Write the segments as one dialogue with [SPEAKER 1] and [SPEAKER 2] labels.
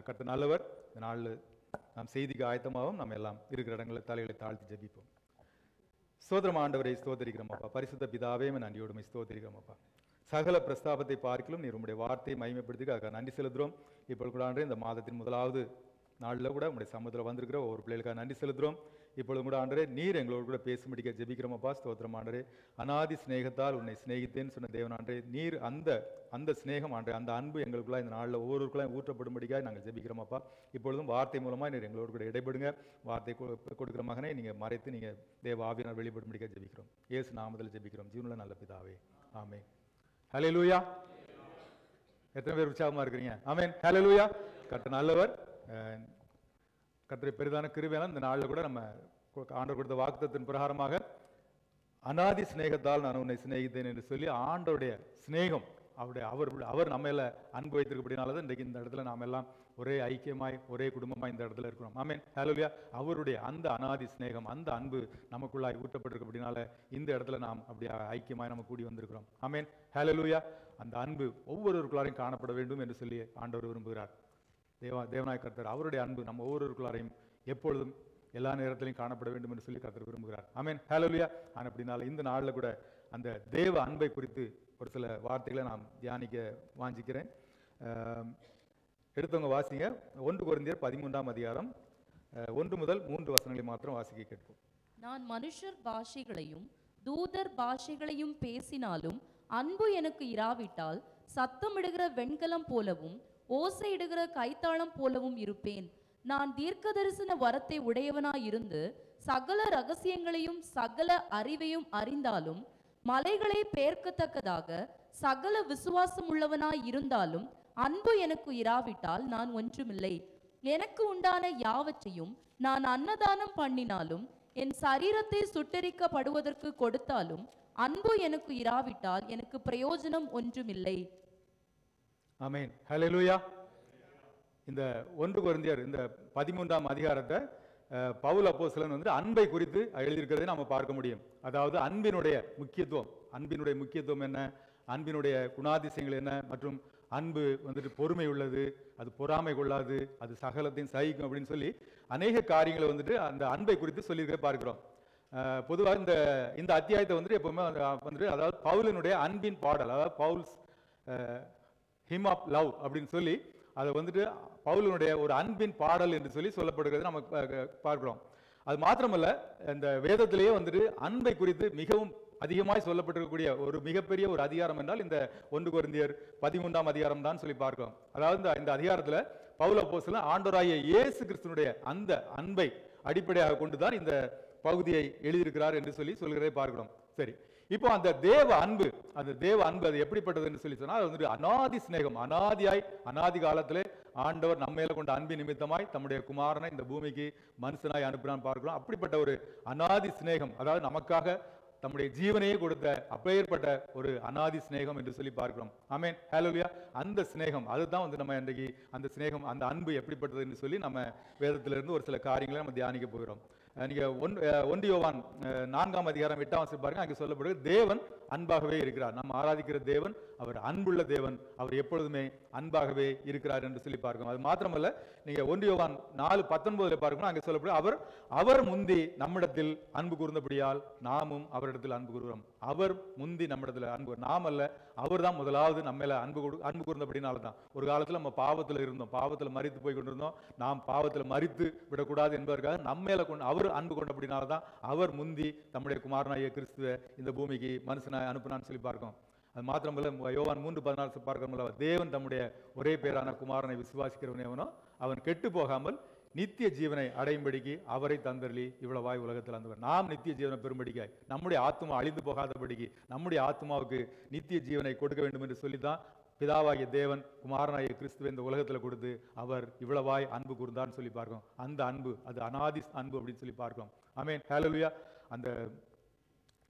[SPEAKER 1] கர்த்தர் நல்லவர். இந்த நாளில் நாம் செய்திக்கு ஆயத்தமாகவும் நம்ம எல்லாம் இருக்கிற இடங்களில் தலைகளை தாழ்த்தி ஜெபிப்போம். ஸ்தோத்திரம் ஆண்டவரை ஸ்தோத்திரிக்கிறோம் அப்பா. பரிசுத்த பிதாவே நன்றியோடுமை ஸ்தோத்திரிக்கிறோம் அப்பா. சகல பிரஸ்தாபத்தை பார்க்கலும் நீர் உங்களுடைய வார்த்தையை மகிமைப்படுத்தி அதுக்காக நன்றி செலுத்துகிறோம். இப்பொழுது கூட ஆண்டே இந்த மாதத்தின் முதலாவது நாளில் கூட உங்களுடைய சமூகத்தில் வந்திருக்கிற ஒவ்வொரு பிள்ளைகளுக்காக நன்றி செலுத்துகிறோம். இப்பொழுது கூட ஆண்டரே நீர் எங்களோடு கூட பேசும்படிக்க ஜெபிக்கிறோம் அப்பா. ஸ்தோத்திரம் ஆண்டரே. அநாதி சிநேகத்தால் உன்னை சிநேகித்தேன்னு சொன்ன தேவன் ஆண்டரே, நீர் அந்த சிநேகம் ஆண்டரே, அந்த அன்பு எங்களுக்குள்ள இந்த நாளில் ஒவ்வொருக்குள்ளாம் ஊற்றப்படும்படிக்காக நாங்கள் ஜெபிக்கிறோம் அப்பா. இப்பொழுதும் வார்த்தை மூலமாக நீர் எங்களோடு கூட இடைபடுங்க. வார்த்தை கொடுக்குற மகனை நீங்கள் மறைத்து நீங்கள் தேவ ஆவியினால் வெளிப்படும்படிக்காக ஜெபிக்கிறோம். இயேசு நாமத்தில் ஜெபிக்கிறோம் ஜீவனுள்ள நல்ல பிதாவே, ஆமென். ஹல்லேலூயா. எத்தனை பேர் உற்சாகமா இருக்கிறீங்க? ஆமென். ஹல்லேலூயா. கர்த்தர் நல்லவர். கர்த்தரை பெரிதான கிருபையால இந்த நாளில் கூட நம்ம ஆண்டவர் கொடுத்த வாக்குத்தத்தின் பிரகாரமாக அநாதி சிநேகத்தால் நான் உன்னை சிநேகித்தேன் என்று சொல்லி ஆண்டவருடைய சிநேகம் அவர் நம்ம எல்லாம் அன்பு வைத்திருக்கப்படினாலதான் இன்றைக்கு இந்த இடத்துல நாம் எல்லாம் ஒரே ஐக்கியமாய் ஒரே குடும்பமாய் இந்த இடத்துல இருக்கிறோம். ஆமென். ஹல்லேலூயா. அவருடைய அந்த அநாதி சிநேகம், அந்த அன்பு நமக்குள்ளாய் ஊற்றப்பட்டிருக்கப்படினால இந்த இடத்துல நாம் அப்படியே ஐக்கியமாய் நம்ம கூடி வந்திருக்கிறோம். ஆமென். ஹல்லேலூயா. அந்த அன்பு ஒவ்வொருவருக்குள்ளாரையும் காணப்பட வேண்டும் என்று சொல்லி ஆண்டவர் விரும்புகிறார். தேவனாய கர்த்தர் அவருடைய அன்பு நம்ம ஒவ்வொருவருக்குள்ளாரையும் எப்பொழுதும் எல்லா நேரத்திலையும் காணப்பட வேண்டும் என்று சொல்லி கர்த்தர் விரும்புகிறார். ஆமென். ஹல்லேலூயா. அப்படினால இந்த நாளில் கூட அந்த தேவ அன்பை குறித்து ஒரு சில வார்த்தைகளை நான் தியானிக்க வாஞ்சிக்கிறேன். எடுத்தவங்க வாசிங்க. 1 கொரிந்தியர் 13ஆம் அதிகாரம் 1 முதல் 3 வசனங்களை மாத்திரம் வாசிக்க கேட்போம்.
[SPEAKER 2] நான் மனுஷர் பாஷைகளையும் தூதர் பாஷைகளையும் பேசினாலும் அன்பு எனக்கு இராவிட்டால் சத்தமிடுகிற வெண்கலம் போலவும் ஓசையிடுகிற கைத்தாளம் போலவும் இருப்பேன். நான் தீர்க்க தரிசன வரத்தை உடையவனாயிருந்து சகல ரகசியங்களையும் சகல அறிவையும் அறிந்தாலும் மலைகளை பெயர்க்கத்தக்கதாக சகல விசுவாசம் உள்ளவனாய் இருந்தாலும் அன்பு எனக்கு இராவிட்டால் நான் ஒன்றுமில்லை. எனக்கு உண்டான யாவற்றையும் நான் அன்னதானம் பண்ணினாலும் என் சரீரத்தை சுட்டரிக்கப்படுவதற்கு கொடுத்தாலும் அன்பு எனக்கு இராவிட்டால் எனக்கு பிரயோஜனம் ஒன்றுமில்லை.
[SPEAKER 1] ஆமென். ஹல்லேலூயா. இந்த 1 கொரிந்தியர் இந்த 13ஆம் அதிகாரத்தை பவுல் அப்போஸ்தலன் அன்பை குறித்து எழுதியிருக்கிறதை நம்ம பார்க்க முடியும். அதாவது அன்பினுடைய முக்கியத்துவம் என்ன, அன்பினுடைய குணாதிசயங்கள் என்ன, மற்றும் அன்பு பொறுமை உள்ளது, அது பொறாமை கொள்ளாது, அது சகலத்தையும் சகிக்கும் அப்படின்னு சொல்லி அநேக காரியங்களை அந்த அன்பை குறித்து சொல்லியிருக்க பார்க்கிறோம். பொதுவாக இந்த அத்தியாயத்தை எப்பவுமே அதாவது பவுலினுடைய அன்பின் பாடல், அதாவது பவுல்ஸ் ஹிம் ஆஃப் லவ் அப்படின்னு சொல்லி அதை பவுலினுடைய ஒரு அன்பின் பாடல் என்று சொல்லி சொல்லப்படுகிறது நம்ம பார்க்கிறோம். அது மாத்திரமல்ல, இந்த வேதத்திலேயே அன்பை குறித்து மிகவும் அதிகமாய் சொல்லப்பட்டிருக்கக்கூடிய ஒரு மிகப்பெரிய ஒரு அதிகாரம் என்றால் இந்த 1 கொரிந்தியர் 13ஆம் அதிகாரம் தான் சொல்லி பார்க்கிறோம். அதாவது இந்த அதிகாரத்துல பவுல் அப்போஸ்தலன் ஆண்டவராகிய இயேசு கிறிஸ்துவினுடைய அந்த அன்பை அடிப்படையாக கொண்டுதான் இந்த பகுதியை எழுதியிருக்கிறார் என்று சொல்லி சொல்கிறதை பார்க்கிறோம். சரி, இப்போ அந்த தேவ அன்பு அது எப்படிப்பட்டது என்று சொல்லி சொன்னால் அது அநாதி சிநேகம். அநாதி காலத்திலே ஆண்டவர் நம்ம மேல கொண்ட அன்பின் நிமித்தமாய் தம்முடைய குமாரனை இந்த பூமிக்கு மனுஷனாய் அனுப்பினான் பார்க்கிறோம். அப்படிப்பட்ட ஒரு அநாதி சிநேகம், அதாவது நமக்காக தம்முடைய ஜீவனையே கொடுத்த அப்பேற்பட்ட ஒரு அநாதி சிநேகம் என்று சொல்லி பார்க்கிறோம். ஆமென். ஹல்லேலூயா. அந்த சிநேகம் அதுதான் நம்ம இன்றைக்கு அந்த சிநேகம், அந்த அன்பு எப்படிப்பட்டது என்று சொல்லி நம்ம வேதத்திலிருந்து ஒரு சில காரியங்களை நம்ம தியானிக்க போகிறோம். நீங்க 1 யோவான் 4ஆம் அதிகாரம் 8ஆம் வசனம் பாருங்க. அங்கே சொல்லப்படுகிறது தேவன் அன்பாகவே இருக்கிறார். நம்ம ஆராதிக்கிற தேவன் அவர் அன்புள்ள தேவன், அவர் எப்பொழுதுமே அன்பாகவே இருக்கிறார் என்று சொல்லி பார்க்கிறோம். அது மாத்திரமல்ல, நீங்க 1 யோவான் 4:19 பார்க்கணும். அங்கே சொல்லப்படுகிறது அவர் முந்தி நம்மிடத்தில் அன்பு கூர்ந்தபடியால் நாமும் அவரிடத்தில் அன்பு கூறுகிறோம். அவர் முந்தி நம்மிடத்தில் அன்பு, நாம் அல்ல, அவர் தான் முதலாவது நம்ம மேல அன்பு கூர்ந்தபடினால தான். ஒரு காலத்துல நம்ம பாவத்துல இருந்தோம், பாவத்துல மரித்து போய் கொண்டிருந்தோம். நாம் பாவத்துல மரித்து விடக்கூடாது என்பதற்காக நம்ம மேல அவர் அன்பு கொண்டபடினால்தான் அவர் முந்தி தம்முடைய குமாரனாகிய கிறிஸ்துவை இந்த பூமிக்கு மனுஷனாய் அனுப்பினான்னு சொல்லி பார்க்கிறோம். அது மாத்திரமல்ல, யோவான் 3:14 பார்க்கிறோம், தேவன் தம்முடைய ஒரே பேரான குமாரனை விசுவாசிக்கிறவனேவனோ அவன் கெட்டு போகாமல் நித்திய ஜீவனை அடையும்படிக்கு அவரை தந்தருளி இவ்வளவாய் உலகத்தில் வந்தவர். நாம் நித்திய ஜீவனை பெறும்படிக்காய், நம்முடைய ஆத்மா அழிந்து போகாதபடிக்கு, நம்முடைய ஆத்மாவுக்கு நித்திய ஜீவனை கொடுக்க வேண்டும் என்று சொல்லித்தான் பிதாவாகிய தேவன் குமாரனாகிய கிறிஸ்துவை இந்த உலகத்தில் கொடுத்து அவர் இவ்வளவாய் அன்பு கூர்ந்தான்னு சொல்லி பார்க்கிறோம். அந்த அன்பு அது அநாதி அன்பு அப்படின்னு சொல்லி பார்க்கிறோம். ஆமென். ஹல்லேலூயா. அந்த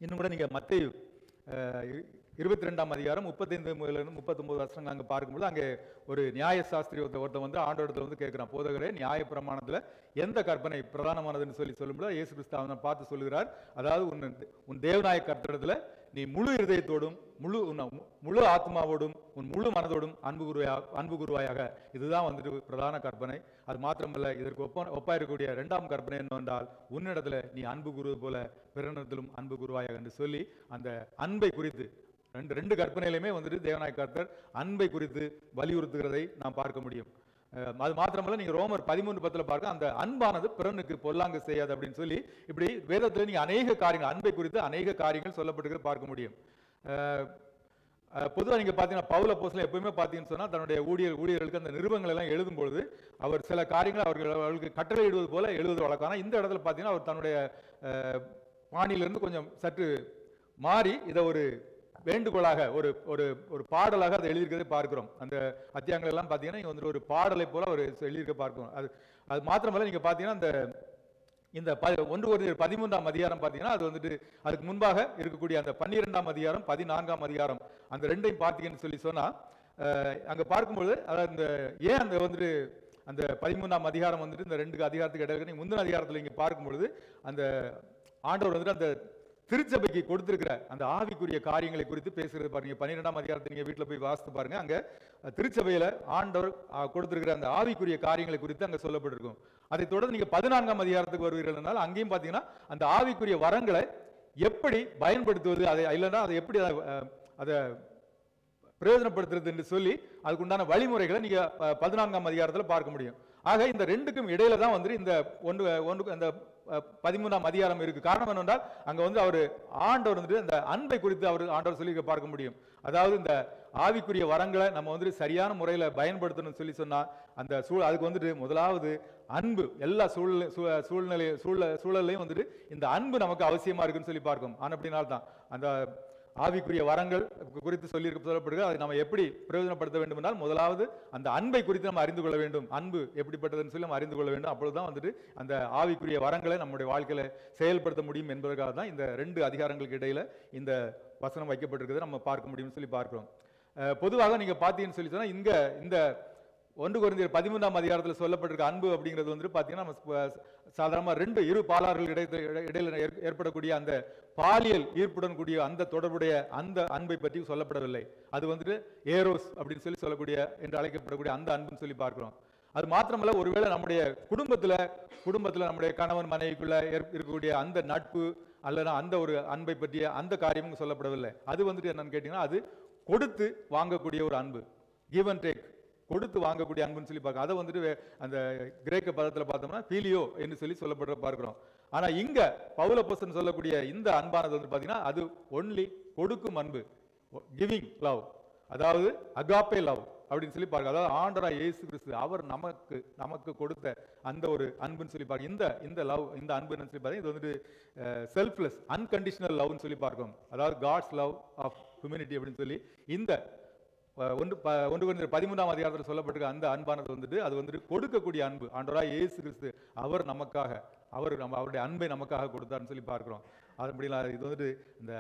[SPEAKER 1] இன்னும் கூட நீங்க மத்தேயு 22ஆம் அதிகாரம் 35-39 வருஷங்கள் அங்கே பார்க்கும்போது அங்கே ஒரு நியாயசாஸ்திரி ஒருத்தன் ஆண்டவரிடத்துல கேட்கிறான், போதகரே, நியாய பிரமாணத்துல எந்த கற்பனை பிரதானமானதுன்னு சொல்லும்போது இயேசு கிறிஸ்து அவனை பார்த்து சொல்லுகிறார், அதாவது உன் தேவநாய கர்த்தரிடத்துல நீ முழு இருதயத்தோடும் முழு ஆத்மாவோடும் உன் முழு மனதோடும் அன்பு குருவாயாக. இதுதான் வந்துட்டு பிரதான கற்பனை. அது மாத்திரமல்ல, இதற்கு ஒப்பா இருக்கக்கூடிய இரண்டாம் கற்பனை என்னவென்றால், உன்னிடத்துல நீ அன்பு குரு போல பிறனிடத்திலும் அன்பு குருவாயாக என்று சொல்லி அந்த அன்பை குறித்து ரெண்டு கற்பனையிலுமே வந்துட்டு தேவநாய கர்த்தர் அன்பை குறித்து வலியுறுத்துகிறதை நாம் பார்க்க முடியும். அது மாத்திரமல்ல, நீங்க ரோமர் 13:10 பார்க்க அந்த அன்பானது பிறனுக்கு பொல்லாங்கு செய்யாது அப்படின்னு சொல்லி இப்படி வேதத்துல நீங்க அநேக காரியங்கள் அன்பை குறித்து அநேக காரியங்கள் சொல்லப்பட்டிருக்கிறது பார்க்க முடியும். பொதுவாக நீங்க பாத்தீங்கன்னா பவுல் அப்போஸ்தலன் எப்பவுமே பாத்தீங்கன்னு சொன்னா தன்னுடைய ஊழியர்களுக்கு அந்த நிருபங்கள் எல்லாம் எழுதும் பொழுது அவர் சில காரியங்களை அவர்களுக்கு கட்டளை இடுவது போல எழுதுவது வழக்கம். ஆனா இந்த இடத்துல பாத்தீங்கன்னா அவர் தன்னுடைய பாணியிலிருந்து கொஞ்சம் சற்று மாறி இதை ஒரு வேண்டுகோளாக ஒரு ஒரு ஒரு பாடலாக அதை எழுதியிருக்கிறதை பார்க்கிறோம். அந்த அத்தியாயங்கள் எல்லாம் பார்த்தீங்கன்னா இங்கே வந்து ஒரு பாடலை போல அவர் எழுதியிருக்க பார்க்கிறோம். அது மாத்திரமல்ல, நீங்க பார்த்தீங்கன்னா இந்த 1 Corinthians 13ஆம் அதிகாரம் பார்த்தீங்கன்னா அது வந்துட்டு அதுக்கு முன்பாக இருக்கக்கூடிய அந்த 12ஆம் அதிகாரம் 14ஆம் அதிகாரம் அந்த ரெண்டையும் பார்த்தீங்கன்னு சொல்லி சொன்னா அங்க பார்க்கும்பொழுது அதாவது இந்த ஏன் அந்த வந்துட்டு அந்த 13ஆம் அதிகாரம் வந்துட்டு இந்த 2 அதிகாரத்துக்கு இடையில நீங்க முந்தின அதிகாரத்தில் இங்க பார்க்கும்பொழுது அந்த ஆண்டவர் வந்துட்டு அந்த திருச்சபைக்கு கொடுத்திருக்கிற அந்த ஆவிக்குரிய காரியங்களை குறித்து பேசுறது பாருங்க. 12ஆம் அதிகாரத்தை நீங்க வீட்டில் போய் வாசித்து பாருங்க. அங்க திருச்சபையில ஆண்டவர் கொடுத்திருக்கிற அந்த ஆவிக்குரிய காரியங்களை குறித்து அங்க சொல்லப்பட்டிருக்கும். அதை தொடர்ந்து நீங்க 14ஆம் அதிகாரத்துக்கு வருவீர்கள், அங்கேயும் பாத்தீங்கன்னா அந்த ஆவிக்குரிய வரங்களை எப்படி பயன்படுத்துவது, அதை இல்லைன்னா அதை எப்படி அதை பிரயோஜனப்படுத்துறது என்று சொல்லி அதுக்குண்டான வழிமுறைகளை நீங்க 14ஆம் அதிகாரத்தில் பார்க்க முடியும். ஆக இந்த ரெண்டுக்கும் இடையில தான் வந்து இந்த அந்த 13ஆம் அதிகாரம் இருக்கு. காரணம் என்னென்றால் அங்க வந்து அவர் ஆண்டவர் வந்துட்டு அந்த அன்பை குறித்து ஆண்டவர் சொல்லி பார்க்க முடியும். அதாவது இந்த ஆவிக்குரிய வரங்களை நம்ம வந்துட்டு சரியான முறையில பயன்படுத்தணும்னு சொல்லி சொன்னா அந்த அதுக்கு வந்துட்டு முதலாவது அன்பு எல்லா சூழல்லையும் வந்துட்டு இந்த அன்பு நமக்கு அவசியமா இருக்குன்னு சொல்லி பார்க்கும். ஆனா அப்படின்னால்தான் அந்த ஆவிக்குரிய வரங்கள் குறித்து சொல்லப்படுகிறது. அதை நம்ம எப்படி பிரயோஜனப்படுத்த வேண்டும் என்றால் முதலாவது அந்த அன்பை குறித்து நம்ம அறிந்து கொள்ள வேண்டும். அன்பு எப்படிப்பட்டதுன்னு சொல்லி நம்ம அறிந்து கொள்ள வேண்டும். அப்பொழுதுதான் வந்துட்டு அந்த ஆவிக்குரிய வரங்களை நம்முடைய வாழ்க்கையில செயல்படுத்த முடியும் என்பதற்காக தான் இந்த 2 அதிகாரங்களுக்கு இடையில இந்த வசனம் வைக்கப்பட்டிருக்கிறது நம்ம பார்க்க முடியும்னு சொல்லி பார்க்கிறோம். பொதுவாக நீங்க பார்த்தீங்கன்னு சொல்லி சொன்னா இங்க இந்த 1 Corinthians 13ஆம் அதிகாரத்தில் சொல்லப்பட்டிருக்க அன்பு அப்படிங்கிறது வந்து பாத்தீங்கன்னா நம்ம சாதாரணமா இரு பாலார்கள் இடையில ஏற்படக்கூடிய அந்த பாலியல் ஈர்ப்புடன் கூடிய அந்த தொடர்புடைய அந்த அன்பை பற்றி சொல்லப்படவில்லை. அது வந்துட்டு ஏரோஸ் அப்படின்னு சொல்லக்கூடிய என்று அழைக்கப்படக்கூடிய அந்த அன்புன்னு சொல்லி பார்க்கிறோம். அது மாத்திரமல்ல, ஒருவேளை நம்முடைய குடும்பத்துல நம்முடைய கணவன் மனைவிக்குள்ள இருக்கக்கூடிய அந்த நட்பு அல்லது அந்த ஒரு அன்பை பற்றிய அந்த காரியமும் சொல்லப்படவில்லை. அது வந்துட்டு என்னன்னு கேட்டீங்கன்னா அது கொடுத்து வாங்கக்கூடிய ஒரு அன்பு, கிவ் அண்ட் டேக், கொடுத்து வாங்கக்கூடிய அன்புன்னு சொல்லி பார்க்க. அதை வந்துட்டு அந்த கிரேக்க பதத்துல பார்த்தோம்னா பீலியோ என்று சொல்லி சொல்லப்படுற பார்க்கிறோம். ஆனா இங்க பவுல் அப்போஸ்தலன் சொல்லக்கூடிய இந்த அன்பானது வந்து பாத்தீங்கன்னா அது ஒன்லி கொடுக்கும் அன்பு, கிவிங் லவ், அதாவது அகாப்பே லவ் அப்படின்னு சொல்லி பாருங்க. அதாவது ஆண்டவராய் இயேசு கிறிஸ்து அவர் நமக்கு கொடுத்த அந்த ஒரு அன்புன்னு சொல்லி பாருங்க. இந்த லவ், இந்த அன்புன்னு சொல்லி பாருங்க. இது வந்துட்டு செல்ஃப்லெஸ் அன்கண்டிஷனல் லவ்னு சொல்லி பார்க்கிறோம். அதாவது காட்ஸ் லவ் ஆஃப் ஹியூமனிட்டி அப்படின்னு சொல்லி இந்த 1 Corinthians 13ஆம் அதிகாரத்தில் சொல்லப்பட்டிருக்க அந்த அன்பானது வந்துட்டு அது வந்துட்டு கொடுக்கக்கூடிய அன்பு. ஆண்டவராய் இயேசு கிறிஸ்து அவர் நமக்காக அவருடைய அன்பை நமக்காக கொடுத்தார்னு சொல்லி பார்க்கிறோம். அது முடியல. இது வந்துட்டு இந்த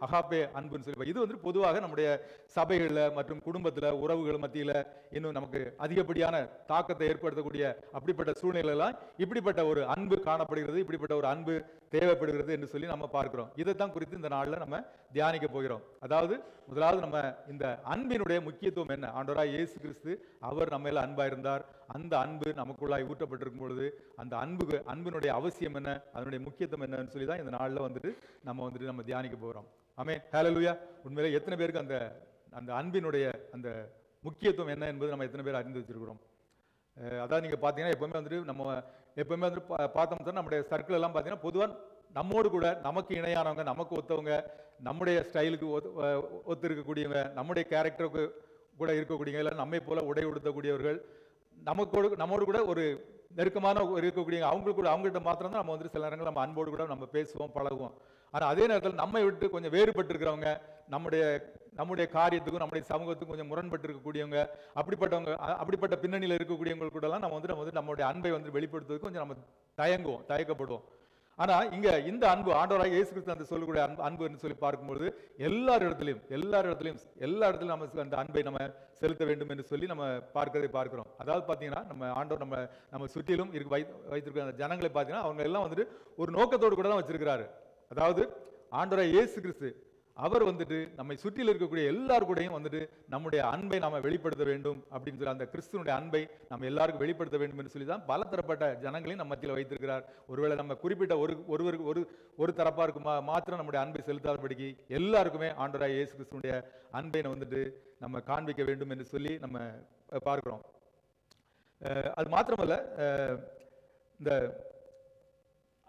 [SPEAKER 1] அகாப்பே அன்புன்னு சொல்லி இது வந்து பொதுவாக நம்முடைய சபைகள்ல மற்றும் குடும்பத்துல உறவுகள் மத்தியில இன்னும் நமக்கு அதிகப்படியான தாக்கத்தை ஏற்படுத்தக்கூடிய அப்படிப்பட்ட சூழ்நிலை எல்லாம் இப்படிப்பட்ட ஒரு அன்பு காணப்படுகிறது, இப்படிப்பட்ட ஒரு அன்பு தேவைப்படுகிறது என்று சொல்லி நம்ம பார்க்கிறோம். இதைத்தான் குறித்து இந்த நாள்ல நம்ம தியானிக்க போகிறோம். அதாவது முதலாவது நம்ம இந்த அன்பினுடைய முக்கியத்துவம் என்ன, ஆண்டவராய் இயேசு கிறிஸ்து அவர் நம்ம மேல அன்பா இருந்தார், அந்த அன்பு நமக்குள்ளாய் ஊற்றப்பட்டிருக்கும் பொழுது அந்த அன்பினுடைய அவசியம் என்ன, அதனுடைய முக்கியத்துவம் என்னன்னு சொல்லி தான் இந்த நாள்ல வந்துட்டு நம்ம தியானிக்க போறோம். ஆமென், ஹல்லேலூயா. உண்மையிலே எத்தனை பேருக்கு அந்த அன்பினுடைய அந்த முக்கியத்துவம் என்ன என்பது நம்ம எத்தனை பேர் அறிந்து வச்சிருக்கிறோம்? அதான் நீங்க பாத்தீங்கன்னா எப்பவுமே வந்து பார்த்தோம்னா நம்முடைய சர்க்கிள் எல்லாம் பாத்தீங்கன்னா பொதுவா நம்மோடு கூட நமக்கு இணையானவங்க, நமக்கு ஒத்தவங்க, நம்முடைய ஸ்டைலுக்கு ஒத்து இருக்கக்கூடியவங்க, நம்முடைய கேரக்டருக்கு கூட இருக்கக்கூடியவங்க, இல்லை நம்மை போல உடை உடுத்தக்கூடியவர்கள், நம்மோடு கூட ஒரு நெருக்கமான இருக்கக்கூடிய அவங்கள்ட்ட மாத்திரம் தான் நம்ம வந்து சில நேரங்கள் நம்ம அன்போடு கூட நம்ம பேசுவோம், பழகுவோம். ஆனா அதே நேரத்தில் நம்மை விட்டு கொஞ்சம் வேறுபட்டு இருக்கிறவங்க, நம்முடைய காரியத்துக்கும் நம்முடைய சமூகத்துக்கும் கொஞ்சம் முரண்பட்டு இருக்கக்கூடியவங்க, அப்படிப்பட்ட பின்னணியில் இருக்கக்கூடியவங்க கூட எல்லாம் நம்ம வந்து நம்மளுடைய அன்பை வந்து வெளிப்படுத்துவதற்கு கொஞ்சம் நம்ம தயக்கப்படுவோம். ஆனா இங்க இந்த அன்பு ஆண்டவராக இயேசு கிறிஸ்து அந்த சொல்லக்கூடிய அன்பு என்று சொல்லி பார்க்கும்போது எல்லா இடத்துலையும் நம்ம அந்த அன்பை நம்ம செலுத்த வேண்டும் என்று சொல்லி நம்ம பார்க்கிறோம். அதாவது பாத்தீங்கன்னா நம்ம ஆண்டவர் நம்ம சுற்றிலும் வைத்திருக்கிற அந்த ஜனங்களை பார்த்தீங்கன்னா அவங்க எல்லாம் வந்துட்டு ஒரு நோக்கத்தோடு கூட தான் வச்சிருக்கிறாரு. அதாவது ஆண்டவராக இயேசு கிறிஸ்து அவர் வந்துட்டு நம்மை சுற்றியில் இருக்கக்கூடிய எல்லார் கூடயும் வந்துட்டு நம்முடைய அன்பை நாம வெளிப்படுத்த வேண்டும் அப்படின்னு சொல்லி அந்த கிறிஸ்துவனுடைய அன்பை நம்ம எல்லாருக்கும் வெளிப்படுத்த வேண்டும் என்று சொல்லி தான் பல தரப்பட்ட ஜனங்களையும் நம்ம மத்தியில் வைத்திருக்கிறார். ஒருவேளை நம்ம குறிப்பிட்ட ஒரு தரப்பா இருக்கு மாத்திரம் நம்முடைய அன்பை செலுத்தாதபடிக்கு எல்லாருக்குமே ஆண்டவராகிய இயேசு கிறிஸ்துவனுடைய அன்பை வந்துட்டு நம்ம காண்பிக்க வேண்டும் என்று சொல்லி நம்ம பார்க்கிறோம். அது மாத்திரமல்ல, இந்த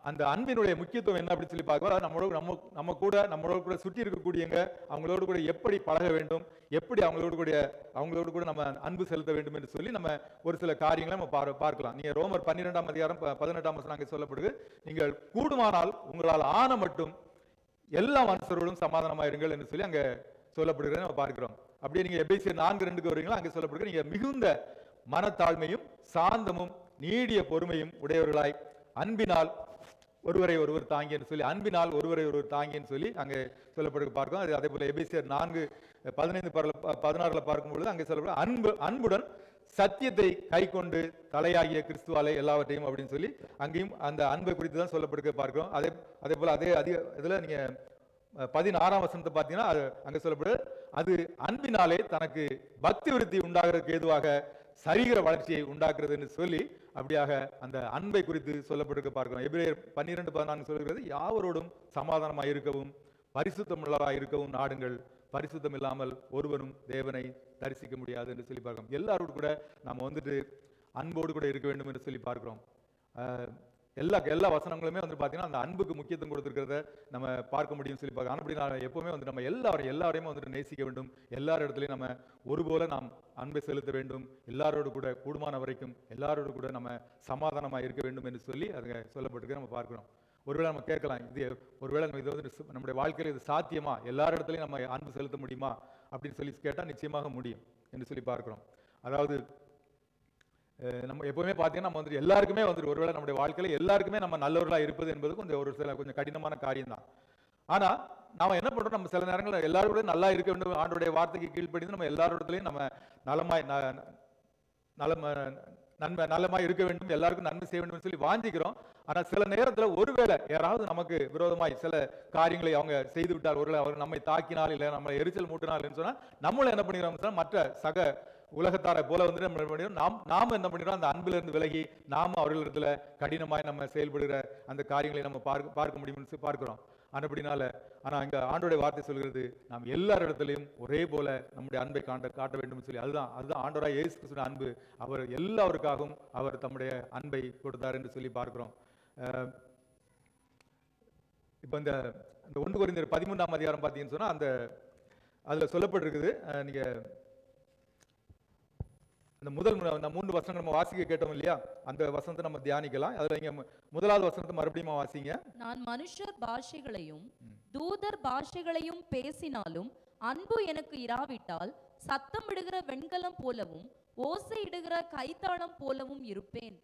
[SPEAKER 1] அந்த அன்பினுடைய முக்கியத்துவம் என்ன அப்படின்னு சொல்லி பார்க்கலாம். நம்மளோட கூட சுற்றி இருக்கக்கூடியவங்க அவங்களோடு கூட எப்படி பழக வேண்டும், எப்படி அவங்களோடு கூட நம்ம அன்பு செலுத்த வேண்டும் என்று சொல்லி நம்ம ஒரு சில காரியங்களை நம்ம பார்க்கலாம். நீங்க ரோமர் 12ஆம் அதிகாரம் 18ஆம் வசனம் அங்கே சொல்லப்படுது, நீங்கள் கூடுமானால் உங்களால் ஆன மட்டும் எல்லா மனுஷரோடும் சமாதானமாயிருங்கள் என்று சொல்லி அங்க சொல்லப்படுகிறத நம்ம பார்க்கிறோம். அப்படியே நீங்க எபேசியர் 4:2 வரீங்களா, அங்கே சொல்லப்படுகிற நீங்க மிகுந்த மனத்தாழ்மையும் சாந்தமும் நீடிய பொறுமையும் உடையவர்களாய் அன்பினால் ஒருவரை ஒருவர் தாங்கி என்று சொல்லி அங்கே சொல்லப்படுக பார்க்கிறோம். அதே போல எபேசியர் 4:15-16 பார்க்கும்பொழுது அங்கே சொல்லப்படுற அன்புடன் சத்தியத்தை கை கொண்டு தலையாகிய கிறிஸ்துவாலே எல்லாவற்றையும் அப்படின்னு சொல்லி அங்கேயும் அந்த அன்பை குறித்து தான் சொல்லப்படுக பார்க்கிறோம். அதே போல இதுல நீங்க 16ஆம் வசனத்தை பார்த்தீங்கன்னா அங்க சொல்லப்படுது, அது அன்பினாலே தனக்கு பக்தி விருத்தி உண்டாகிறதுக்கு ஏதுவாக சரீர வளர்ச்சியை உண்டாக்குறது என்று சொல்லி அப்படியாக அந்த அன்பை குறித்து சொல்லப்பட்டிருக்க பார்க்கிறோம். எபிரேயர் 12:14 சொல்கிறது, யாவரோடும் சமாதானமாக இருக்கவும் பரிசுத்தம் உள்ளவராக இருக்கவும் நாடுங்கள், பரிசுத்தம் இல்லாமல் ஒருவரும் தேவனை தரிசிக்க முடியாது என்று சொல்லி பார்க்கிறோம். எல்லாரோடு கூட நம்ம வந்துட்டு அன்போடு கூட இருக்க வேண்டும் என்று சொல்லி பார்க்கிறோம். எல்லா வசனங்களுமே வந்து பார்த்தீங்கன்னா அந்த அன்புக்கு முக்கியத்துவம் கொடுத்திருக்கிறத நம்ம பார்க்க முடியும்னு சொல்லி பார்க்கலாம். அப்படி நான் எப்பவுமே வந்து நம்ம எல்லாரையுமே வந்துட்டு நேசிக்க வேண்டும், எல்லார் இடத்துலையும் நம்ம ஒருபோல நாம் அன்பை செலுத்த வேண்டும், எல்லாரோடு கூட கூடுமான வரைக்கும் எல்லாரோடு கூட நம்ம சமாதானமாக இருக்க வேண்டும் என்று சொல்லி அதை சொல்லப்பட்டிருக்க நம்ம பார்க்கிறோம். ஒருவேளை நம்ம கேட்கலாம், ஒருவேளை இது வந்து நம்முடைய வாழ்க்கையில் இது சாத்தியமா, எல்லார் இடத்துலையும் நம்ம அன்பு செலுத்த முடியுமா அப்படின்னு சொல்லி கேட்டால் நிச்சயமாக முடியும் என்று சொல்லி பார்க்கிறோம். அதாவது நம்ம எப்பவுமே பார்த்தீங்கன்னா நம்ம வந்துட்டு எல்லாருக்குமே வந்துட்டு ஒருவேளை நம்முடைய வாழ்க்கையில எல்லாருக்குமே நம்ம நல்லவர்களா இருப்பது என்பது கொஞ்சம் கடினமான காரியம் தான். ஆனா நாம என்ன பண்றோம், நம்ம சில நேரங்களில் எல்லாரோட நல்லா இருக்க வேண்டும், ஆண்டோடைய வார்த்தைக்கு கீழ்ப்படிந்து நம்ம எல்லாரோடத்துலையும் நம்ம நலமாய் இருக்க வேண்டும், எல்லாருக்கும் நன்மை செய்ய வேண்டும் சொல்லி வாஞ்சிக்கிறோம். ஆனா சில நேரத்துல ஒருவேளை யாராவது நமக்கு விரோதமாய் சில காரியங்களை அவங்க செய்து விட்டால், ஒருவேளை அவர் நம்மை தாக்கினால் இல்லை நம்மளை எரிச்சல் மூட்டினால் சொன்னா நம்மளும் என்ன பண்ணிடுறோம், மற்ற சக உலகத்தாரை போல வந்து நாம என்ன பண்ணிடுறோம், அந்த அன்பிலிருந்து விலகி நாம அவர்களிடத்துல கடினமாய் நம்ம செயல்படுகிற அந்த காரியங்களை நம்ம பார்க்க முடியும்னு பார்க்கிறோம். ஆனா இங்க ஆண்டோடைய வார்த்தை சொல்கிறது, நாம் எல்லார் இடத்துலையும் ஒரே போல நம்முடைய அன்பை காட்ட வேண்டும் சொல்லி அதுதான் ஆண்டவராகிய இயேசு கிறிஸ்துவின் அன்பு. அவர் எல்லாருக்காகவும் அவர் தம்முடைய அன்பை கொடுத்தார் என்று சொல்லி பார்க்கிறோம். இப்ப இந்த 1 கொரிந்தியர் 13ஆம் அதிகாரம் பார்த்தீங்கன்னு சொன்னா அதுல சொல்லப்பட்டிருக்குது. நீங்க அந்த முதல் 3 வசனங்கள் நம்ம வாசிக்க கேட்டோம் இல்லையா, அந்த வசனத்தை நம்ம தியானிக்கலாம். அதுல நீங்க முதலாவது வசனத்தை மறுபடியும் வாசிங்க.
[SPEAKER 2] நான் மனுஷர் பாஷைகளையும் தூதர் பாஷைகளையும் பேசினாலும் அன்பு எனக்கு இராவிட்டால் சத்தமிடுகிற வெண்கலம் போலவும் ஓசையிடுகிற கைத்தாளம் போலவும் இருப்பேன்.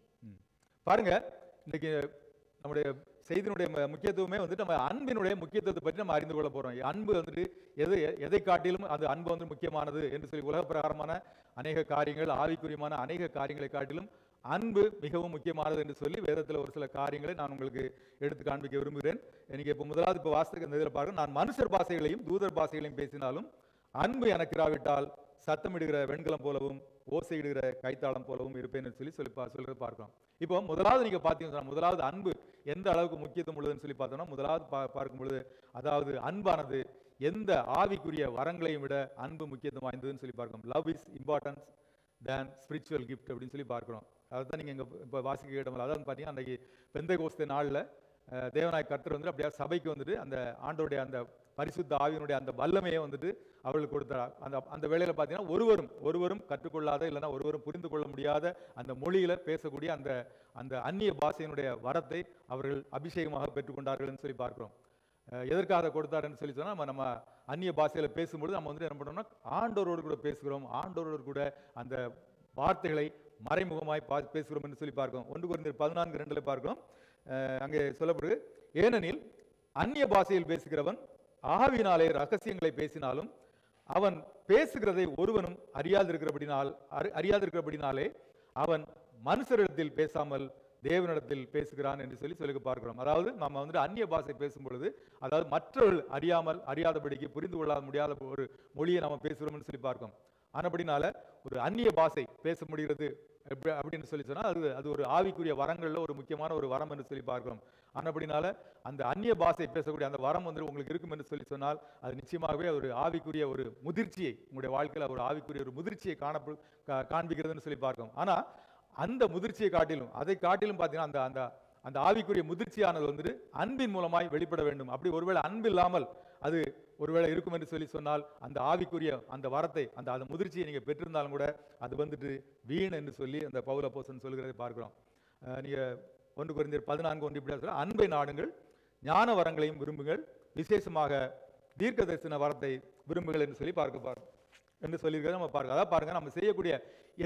[SPEAKER 1] பாருங்க, இன்னைக்கு நம்முடைய செய்தியினுடைய முக்கியத்துவமே வந்துட்டு நம்ம அன்பினுடைய முக்கியத்துவத்தை பற்றி நம்ம அறிந்து கொள்ள போறோம். அன்பு வந்துட்டு எதை காட்டிலும் அது அன்பு வந்து முக்கியமானது என்று சொல்லி உலக பிரகாரமான அநேக காரியங்கள், ஆவிக்குரியமான அநேக காரியங்களை காட்டிலும் அன்பு மிகவும் முக்கியமானது என்று சொல்லி வேதத்தில் ஒரு சில காரியங்களை நான் உங்களுக்கு எடுத்து காண்பிக்க விரும்புகிறேன். எனக்கு முதலாவது வாசத்துக்கு இந்த இதில் பாருங்க, நான் மனுஷர் பாஷைகளையும் தூதர் பாஷைகளையும் பேசினாலும் அன்பு எனக்கு இராவிட்டால் சத்தமிடுகிற வெண்கலம் போலவும் ஓசையிடுகிற கைத்தாளம் போலவும் இருப்பேன் சொல்லி சொல்றது பார்க்கிறோம். இப்போ முதலாவது நீங்க பார்த்தீங்கன்னா, முதலாவது அன்பு எந்த அளவுக்கு முக்கியத்துவம் உள்ளதுன்னு சொல்லி பார்த்தோம்னா, முதலாவது பார்க்கும் பொழுது அதாவது அன்பானது எந்த ஆவிக்குரிய வரங்களையும் விட அன்பு முக்கியத்துவம் வாய்ந்ததுன்னு சொல்லி பார்க்கிறோம். Love is importance than spiritual gift அப்படின்னு சொல்லி பார்க்கிறோம். அதான் நீங்க இங்க இப்போ வாசிக்க கேட்டோம்ல, அதாவது பார்த்தீங்கன்னா அன்றைக்கு பெந்தெகோஸ்தே நாளில் தேவனாய் கர்த்தர் வந்துட்டு அப்படியே சபைக்கு வந்துட்டு அந்த ஆண்டோடைய அந்த பரிசுத்த ஆவியினுடைய அந்த வல்லமையை வந்துட்டு அவர்களுக்கு கொடுத்தார். அந்த வேளையில பார்த்தீங்கன்னா ஒருவரும் கற்றுக்கொள்ளாத, இல்லைன்னா ஒருவரும் புரிந்து கொள்ள முடியாத அந்த மொழியில பேசக்கூடிய அந்த அந்நிய பாஷையினுடைய வரத்தை அவர்கள் அபிஷேகமாக பெற்றுக்கொண்டார்கள் சொல்லி பார்க்கிறோம். எதற்காக கொடுத்தாருன்னு சொல்லி சொன்னா, நம்ம அந்நிய பாஷையில பேசும்பொழுது நம்ம வந்து என்ன பண்ணோம்னா ஆண்டவரோடு கூட பேசுகிறோம், ஆண்டவரோடு கூட அந்த வார்த்தைகளை மறைமுகமாய் பேசுகிறோம் என்று சொல்லி பார்க்கிறோம். 1 கொரிந்தியர் 14:2 பார்க்கிறோம். அங்கே சொல்லப்படுது, ஏனெனில் அந்நிய பாஷையில் பேசுகிறவன் ஆவியினாலே ரகசியங்களை பேசினாலும் அவன் பேசுகிறதை ஒருவனும் அறியாதிருக்கிறபடினாலே அவன் மனுஷரிடத்தில் பேசாமல் தேவனிடத்தில் பேசுகிறான் என்று சொல்லி பார்க்கிறோம். அதாவது நம்ம வந்துட்டு அந்நிய பாஷை பேசும் பொழுது, அதாவது மற்றவர்கள் அறியாதபடிக்கு புரிந்து கொள்ள முடியாத ஒரு மொழியை நம்ம பேசுகிறோம்னு சொல்லி பார்க்கிறோம். ஆனபடினால ஒரு அந்நிய பாஷை பேச முடிகிறது அப்படின்னு சொல்லி சொன்னா அது ஒரு ஆவிக்குரிய வரங்கள்ல ஒரு முக்கியமான ஒரு வரம் என்று சொல்லி பார்க்கிறோம். ஆனபடினால அந்த அந்நிய பாஷை பேசக்கூடிய அந்த வரம் வந்து உங்களுக்கு இருக்கும் என்று சொல்லி சொன்னால் அது நிச்சயமாகவே ஒரு ஆவிக்குரிய ஒரு முதிர்ச்சியை, உங்களுடைய வாழ்க்கையில ஒரு ஆவிக்குரிய ஒரு முதிர்ச்சியை காண்பிக்கிறதுன்னு சொல்லி பார்க்கிறோம். ஆனா அந்த முதிர்ச்சியை அதை காட்டிலும் பார்த்தீங்கன்னா அந்த அந்த அந்த ஆவிக்குரிய முதிர்ச்சியானது வந்துட்டு அன்பின் மூலமாய் வெளிப்பட வேண்டும். அப்படி ஒருவேளை அன்பு இல்லாமல் அது ஒருவேளை இருக்கும் என்று சொல்லி சொன்னால் அந்த ஆவிக்குரிய அந்த வரத்தை அந்த முதிர்ச்சியை நீங்க பெற்றிருந்தாலும் கூட அது வந்துட்டு வீண் என்று சொல்லி அந்த பவுல் அப்போஸ்தலன் சொல்கிறதை பார்க்கிறோம். நீங்க 1 கொரிந்தியர் 14:1 இப்படி சொல்ற, அன்பை நாடுங்கள், ஞான வரங்களையும் விரும்புங்கள், விசேஷமாக தீர்க்க தரிசன வரத்தை விரும்புங்கள் என்று சொல்லி என்று சொல்லியிருக்கிறத நம்ம பார்க்க. அதான் பாருங்க, நம்ம செய்யக்கூடிய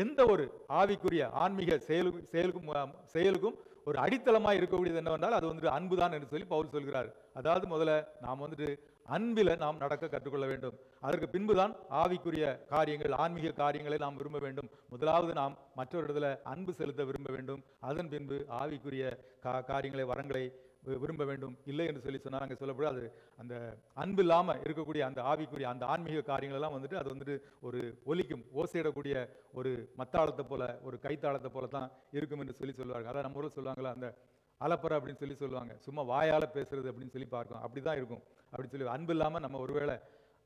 [SPEAKER 1] எந்த ஒரு ஆவிக்குரிய ஆன்மீக செயலுக்கும் ஒரு அடித்தளமாக இருக்கக்கூடியது என்னவென்றால் அது வந்துட்டு அன்புதான் என்று சொல்லி பவுல் சொல்கிறார். அதாவது முதல்ல நாம் வந்துட்டு அன்பில நாம் நடக்க கற்றுக்கொள்ள வேண்டும். அதற்கு பின்புதான் ஆவிக்குரிய காரியங்கள், ஆன்மீக காரியங்களை நாம் விரும்ப வேண்டும். முதலாவது நாம் மற்றவரிடத்துல அன்பு செலுத்த விரும்ப வேண்டும். அதன் பின்பு ஆவிக்குரிய காரியங்களை, வரங்களை விரும்ப வேண்டும். இல்லை என்று சொல்லி சொன்னால் அங்கே சொல்லப்படாது. அந்த அன்பு இல்லாம இருக்கக்கூடிய அந்த ஆவிக்குரிய அந்த ஆன்மீக காரியங்கள் எல்லாம் வந்துட்டு அது வந்துட்டு ஒரு ஒலிக்கும், ஓசையிடக்கூடிய ஒரு மத்தாளத்தை போல, ஒரு கைத்தாளத்தை போல தான் இருக்கும் என்று சொல்லி சொல்லுவாங்க. அதான் நம்ம ஊரில் சொல்லுவாங்களா, அந்த அலப்பறை அப்படின்னு சொல்லி சொல்லுவாங்க, சும்மா வாயால பேசுறது அப்படின்னு சொல்லி பார்க்கும். அப்படிதான் இருக்கும் அப்படின்னு சொல்லி. அன்பு இல்லாம நம்ம ஒருவேளை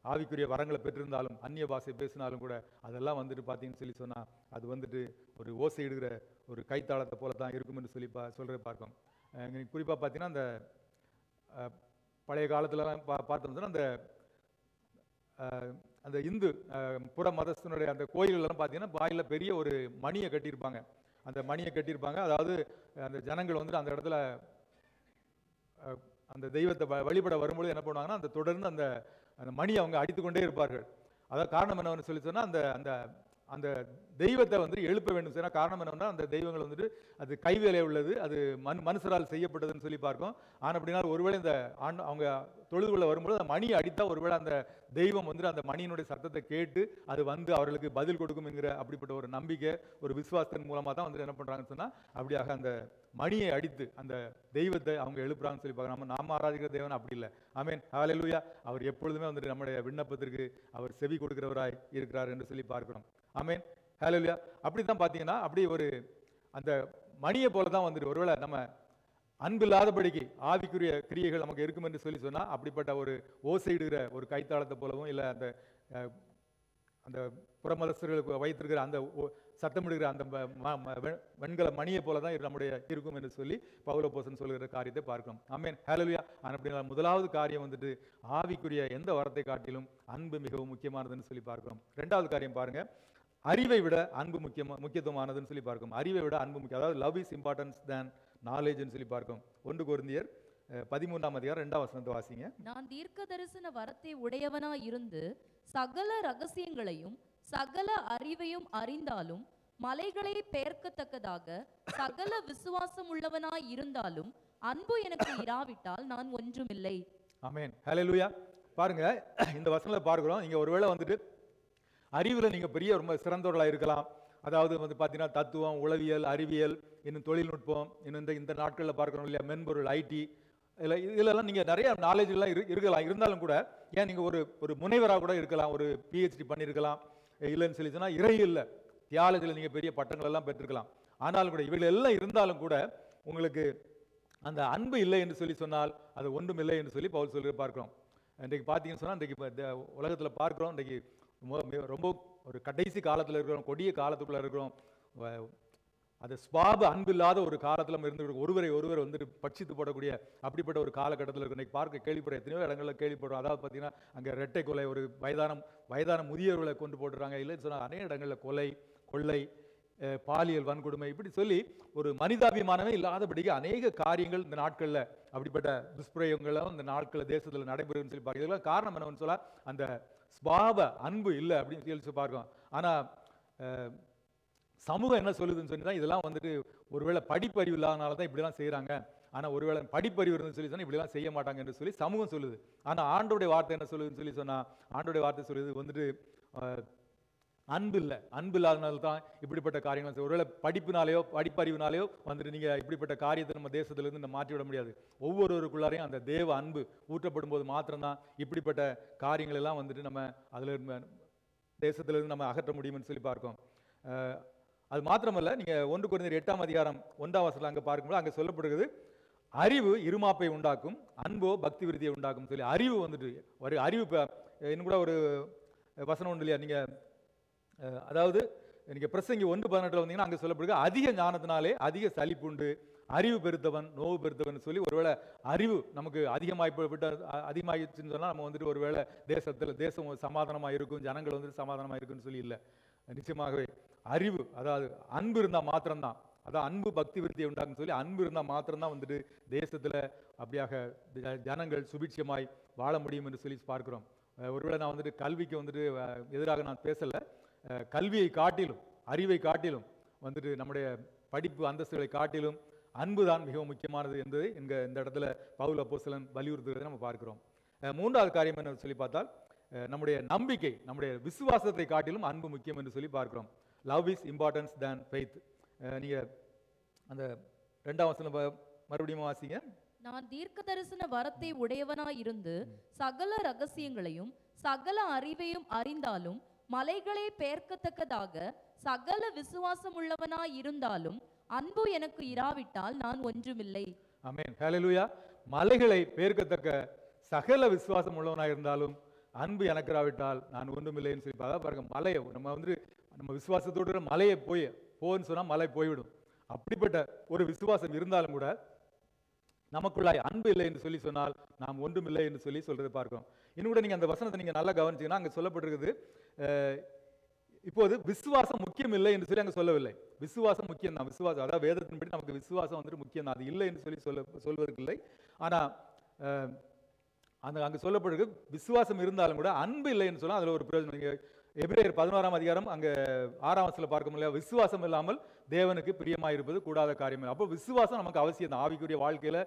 [SPEAKER 1] ஆவிக்குரிய வரங்களை பெற்றிருந்தாலும் அந்நிய பாஷை பேசினாலும் கூட அதெல்லாம் வந்துட்டு பார்த்தீங்கன்னு சொல்லி சொன்னா அது வந்துட்டு ஒரு ஓசையிடுகிற ஒரு கைத்தாளத்தை போல தான் இருக்கும் என்று சொல்லி சொல்றதை பார்க்கும். குறிப்பாக பார்த்தீங்கன்னா அந்த பழைய காலத்துலலாம் பார்த்தோம்னா அந்த அந்த இந்து புற மதத்தினுடைய அந்த கோயில்கள்லாம் பார்த்தீங்கன்னா வாயில பெரிய ஒரு மணியை கட்டியிருப்பாங்க. அந்த மணியை கட்டியிருப்பாங்க. அதாவது அந்த ஜனங்கள் வந்துட்டு அந்த இடத்துல அந்த தெய்வத்தை வழிபட வரும்பொழுது என்ன பண்ணுவாங்கன்னா அந்த தொடர்ந்து அந்த அந்த மணியை அவங்க அடித்துக்கொண்டே இருப்பார்கள். அதாவது காரணம் என்னன்னு சொல்லி சொன்னால் அந்த அந்த அந்த தெய்வத்தை வந்து எழுப்ப வேண்டும். சொன்னால் காரணம் என்னன்னா அந்த தெய்வங்கள் வந்துட்டு அது கைவேலை உள்ளது, அது மனுஷரால் செய்யப்பட்டதுன்னு சொல்லி பார்க்கும். ஆனால் அப்படின்னா ஒருவேளை இந்த அவங்க தொழுதுக்குள்ள வரும்போது அந்த மணியை அடித்தா ஒருவேளை அந்த தெய்வம் வந்துட்டு அந்த மணியினுடைய சத்தத்தை கேட்டு அது வந்து அவர்களுக்கு பதில் கொடுக்கும் என்கிற அப்படிப்பட்ட ஒரு நம்பிக்கை, ஒரு விசுவாசத்தின் மூலமாக தான் வந்து என்ன பண்ணுறாங்கன்னு சொன்னால் அப்படியாக அந்த மணியை அடித்து அந்த தெய்வத்தை அவங்க எழுப்புறாங்கன்னு சொல்லி பார்க்குறாங்க. நாம ஆராதிக்கிற தேவன் அப்படி இல்லை. ஆமென், ஹல்லேலூயா. அவர் எப்பொழுதுமே வந்துட்டு நம்முடைய விண்ணப்பத்திற்கு அவர் செவி கொடுக்கிறவராய் இருக்கிறார் என்று சொல்லி பார்க்கிறோம். ஆமென், ஹல்லேலூயா. அப்படி தான் பார்த்தீங்கன்னா அப்படி ஒரு அந்த மணியை போல தான் வந்துட்டு ஒருவேளை நம்ம அன்பில்லாதபடிக்கு ஆவிக்குரிய கிரியைகள் நமக்கு இருக்கும் என்று சொல்லி சொன்னால் அப்படிப்பட்ட ஒரு ஓசையிடுகிற ஒரு கைத்தாளத்தை போலவும் இல்லை அந்த அந்த புறமதஸ்தர்களுக்கு வைத்திருக்கிற அந்த சத்தமிடுகிற அந்த வெண்கல மணியை போல தான் நம்முடைய இருக்கும் என்று சொல்லி பவுல் அப்போஸ்தலன் சொல்கிற காரியத்தை பார்க்கிறோம். ஆமென், ஹல்லேலூயா. அப்படின்னா முதலாவது காரியம் வந்துட்டு ஆவிக்குரிய எந்த வரத்தை காட்டிலும் அன்பு மிகவும் முக்கியமானதுன்னு சொல்லி பார்க்கிறோம். ரெண்டாவது காரியம் பாருங்க, அறிவை விட அன்பு முக்கியத்துவமானதுன்னு சொல்லி பார்க்கும். அறிவை விட அன்பு முக்கியம். அதாவது லவ் இஸ் இம்பார்ட்டன்ஸ் தேன் நாலேஜ்னு சொல்லி பார்க்கும். 1 கொரிந்தியர் 13ஆம் அதிகாரம் 2ஆம் வசனத்தை வாசிங்க.
[SPEAKER 2] நான் தீர்க்க தரிசன வரத்தை உடையவனாய் இருந்து சகல ரகசியங்களையும் சகல அறிவையும் அறிந்தாலும் மலைகளை பெயர்க்கத்தக்கதாக சகல விசுவாசம் உள்ளவனாய் இருந்தாலும் அன்பு எனக்கு இராவிட்டால் நான் ஒன்றுமில்லை.
[SPEAKER 1] ஆமென், ஹல்லேலூயா. பாருங்க, இந்த வசனத்தை பார்க்கிறோம். நீங்க ஒருவேளை வந்துட்டு அறிவுல நீங்க பெரிய ரொம்ப சிறந்தவர்களா இருக்கலாம். அதாவது வந்து பார்த்தீங்கன்னா தத்துவம், உளவியல், அறிவியல், இன்னும் தொழில்நுட்பம், இன்னும் இந்த நாட்களில் பார்க்கணும் இல்லையா, மென்பொருள், ஐடி, இதெல்லாம் நீங்கள் நிறைய நாலேஜ்லாம் இருக்கலாம். இருந்தாலும் கூட ஏன் நீங்கள் ஒரு முனைவராக கூட இருக்கலாம், ஒரு பிஹெச்டி பண்ணியிருக்கலாம். இல்லைன்னு சொல்லி சொன்னால் இறையில்லை தியாலஜியில் நீங்கள் பெரிய பட்டங்கள் எல்லாம் பெற்றிருக்கலாம். ஆனாலும் கூட இவர்கள் எல்லாம் இருந்தாலும் கூட உங்களுக்கு அந்த அன்பு இல்லை என்று சொல்லி சொன்னால் அது ஒன்றும் இல்லை என்று சொல்லி பவுல் சொல்லி பார்க்கிறோம். இன்றைக்கு பார்த்தீங்கன்னு சொன்னால் இன்றைக்கு உலகத்தில் பார்க்குறோம், இன்றைக்கு ரொம்ப ஒரு கடைசி காலத்தில் இருக்கிறோம், கொடிய காலத்துக்குள்ளே இருக்கிறோம். அது ஸ்வாப அன்பு இல்லாத ஒரு காலத்தில் நம்ம இருந்து ஒருவர் வந்துட்டு பட்சித்து போடக்கூடிய அப்படிப்பட்ட ஒரு காலகட்டத்தில் இருக்கும். இன்றைக்கு பார்க்க கேள்விப்படுற எத்தனையோ இடங்களில் கேள்விப்படுறோம். அதாவது பார்த்தீங்கன்னா அங்கே ரெட்டை கொலை, ஒரு வயதான முதியவர்களை கொண்டு போட்டுறாங்க. இல்லைன்னு சொன்னால் அநேக இடங்களில் கொலை, கொள்ளை, பாலியல் வன்கொடுமை, இப்படி சொல்லி ஒரு மனிதாபிமானமே இல்லாதபடிக்கு அநேக காரியங்கள் இந்த நாட்களில் அப்படிப்பட்ட துஷ்பிரயோகங்களும் இந்த நாட்களில் தேசத்தில் நடைபெறுன்னு சொல்லி பார்க்க. இதெல்லாம் காரணம் என்னன்னு சொல்ல அந்த ஸ்வாப அன்பு இல்லை அப்படின்னு சொல்லி பார்க்கோம். ஆனால் சமூகம் என்ன சொல்லுதுன்னு சொல்லி தான் இதெல்லாம் வந்துட்டு ஒருவேளை படிப்பறிவு இல்லாதனால தான் இப்படிலாம் செய்கிறாங்க. ஆனால் ஒருவேளை படிப்பறிவு இருந்துன்னு சொல்லி சொன்னால் இப்படிலாம் செய்ய மாட்டாங்க என்று சொல்லி சமூகம் சொல்லுது. ஆனால் ஆண்டோடைய வார்த்தை என்ன சொல்லுதுன்னு சொல்லி சொன்னால் ஆண்டோடைய வார்த்தை சொல்லுது வந்துட்டு அன்பு இல்லை. அன்பு இல்லாதனால தான் இப்படிப்பட்ட காரியங்கள். ஒருவேளை படிப்பினாலேயோ படிப்பறிவினாலேயோ வந்துட்டு நீங்கள் இப்படிப்பட்ட காரியத்தை நம்ம தேசத்திலிருந்து நம்ம மாற்றி விட முடியாது. ஒவ்வொருவருக்குள்ளாரையும் அந்த தேவ அன்பு ஊற்றப்படும் போது மாத்திரம்தான் இப்படிப்பட்ட காரியங்கள் எல்லாம் வந்துட்டு நம்ம அதில் தேசத்திலிருந்து நம்ம அகற்ற முடியும்னு சொல்லி பார்க்கோம். அது மாத்திரமல்ல, நீங்கள் 1 கொரிந்தியர் 8ஆம் அதிகாரம் 1ஆம் வசனத்தில் அங்கே பார்க்கும்போது அங்கே சொல்லப்படுகிறது, அறிவு இருமாப்பை உண்டாக்கும், அன்போ பக்தி விருத்தியை உண்டாக்கும் சொல்லி. அறிவு வந்துட்டு ஒரு அறிவு. இன்னும் கூட ஒரு வசனம் உண்டு இல்லையா, நீங்கள் அதாவது நீங்கள் பிரசங்கி 1:18 வந்தீங்கன்னா அங்கே சொல்லப்படுது, அதிக ஞானத்தினாலே அதிக சலிப்புண்டு, அறிவு பெருத்தவன் நோவு பெருத்தவன் சொல்லி. ஒருவேளை அறிவு நமக்கு அதிகமாகிடுச்சுன்னு சொன்னால் நம்ம வந்துட்டு ஒருவேளை தேசம் சமாதானமாக இருக்கும், ஜனங்கள் வந்துட்டு சமாதானமாக இருக்குன்னு சொல்லி இல்லை. நிச்சயமாகவே அறிவு, அதாவது அன்பு இருந்தால் மாத்திரம்தான், அதான் அன்பு பக்தி விருத்தியை உண்டாக்குன்னு சொல்லி அன்பு இருந்தால் மாத்திரம்தான் வந்துட்டு தேசத்தில் அப்படியாக ஜனங்கள் சுபிட்சமாய் வாழ முடியும் என்று சொல்லி பார்க்கிறோம். ஒருவேளை நான் வந்துட்டு கல்விக்கு வந்துட்டு எதிராக நான் பேசலை. கல்வியை காட்டிலும் அறிவை காட்டிலும் வந்துட்டு நம்முடைய படிப்பு அந்தஸ்துகளை காட்டிலும் அன்பு தான் மிகவும் முக்கியமானது என்பதை இந்த இடத்துல பவுல் அப்போஸ்தலன் வலியுறுத்துவதை நம்ம பார்க்கிறோம். 3வது காரியம் என்ன சொல்லி பார்த்தால், நம்முடைய நம்பிக்கை, நம்முடைய விசுவாசத்தை காட்டிலும் அன்பு முக்கியம் என்று சொல்லி பார்க்கிறோம். Love is importance than faith. நீங்க அந்த 2ஆம் வசனம் மறுபடியும் வாசிங்க.
[SPEAKER 2] நான் தீர்க்க தரிசன வரத்தை உடையவனாய் இருந்து சகல ரகசியங்களையும் சகல அறிவையும் அறிந்தாலும் மலைகளை பெயர்க்கத்தக்கதாக சகல விசுவாசம் உள்ளவனாய் இருந்தாலும் அன்பு எனக்கு இராவிட்டால் நான் ஒன்றுமில்லை.
[SPEAKER 1] ஆமென், ஹல்லேலூயா. மலைகளை பெயர்க்கத்தக்க சகல விசுவாசம் உள்ளவனாய் இருந்தாலும் அன்பு எனக்கு இராவிட்டால் நான் ஒன்றுமில்லைன்னு சொல்லி பாருங்க. மலையை நம்ம வந்து நம்ம விசுவாசத்தோடு மலையை போன்னு சொன்னா மலை போய்விடும். அப்படிப்பட்ட ஒரு விசுவாசம் இருந்தாலும் கூட நமக்குள்ளாய் அன்பு இல்லை என்று சொல்லி சொன்னால் நாம் ஒன்றுமில்லை என்று சொல்லி சொல்றதை பார்க்கிறோம். இன்னும் கூட நீங்க அந்த வசனத்தை நீங்க நல்லா கவனிச்சீங்கன்னா அங்க சொல்லப்பட்டிருக்குது, இப்போது விசுவாசம் முக்கியம் இல்லை என்று சொல்லி அங்க சொல்லவில்லை. விசுவாசம் முக்கியம் தான். விசுவாசம், அதாவது வேதத்தின்படி நமக்கு விசுவாசம் வந்துட்டு முக்கியம் தான். அது இல்லை என்று சொல்லி சொல்வதற்கு இல்லை. ஆனா அங்க சொல்லப்பட்டிருக்கு, விசுவாசம் இருந்தாலும் கூட அன்பு இல்லை என்று சொன்னா அதுல ஒரு பிரயோஜனம். நீங்க எபிரேயர் 11ஆம் அதிகாரம் அங்க 6ஆம் வசனத்துல பார்க்க முடியல, விசுவாசம் இல்லாமல் தேவனுக்கு பிரியமாயிருப்பது கூடாத காரியம். அப்போ விசுவாசம் நமக்கு அவசியம் தான். ஆவிக்குரிய வாழ்க்கையில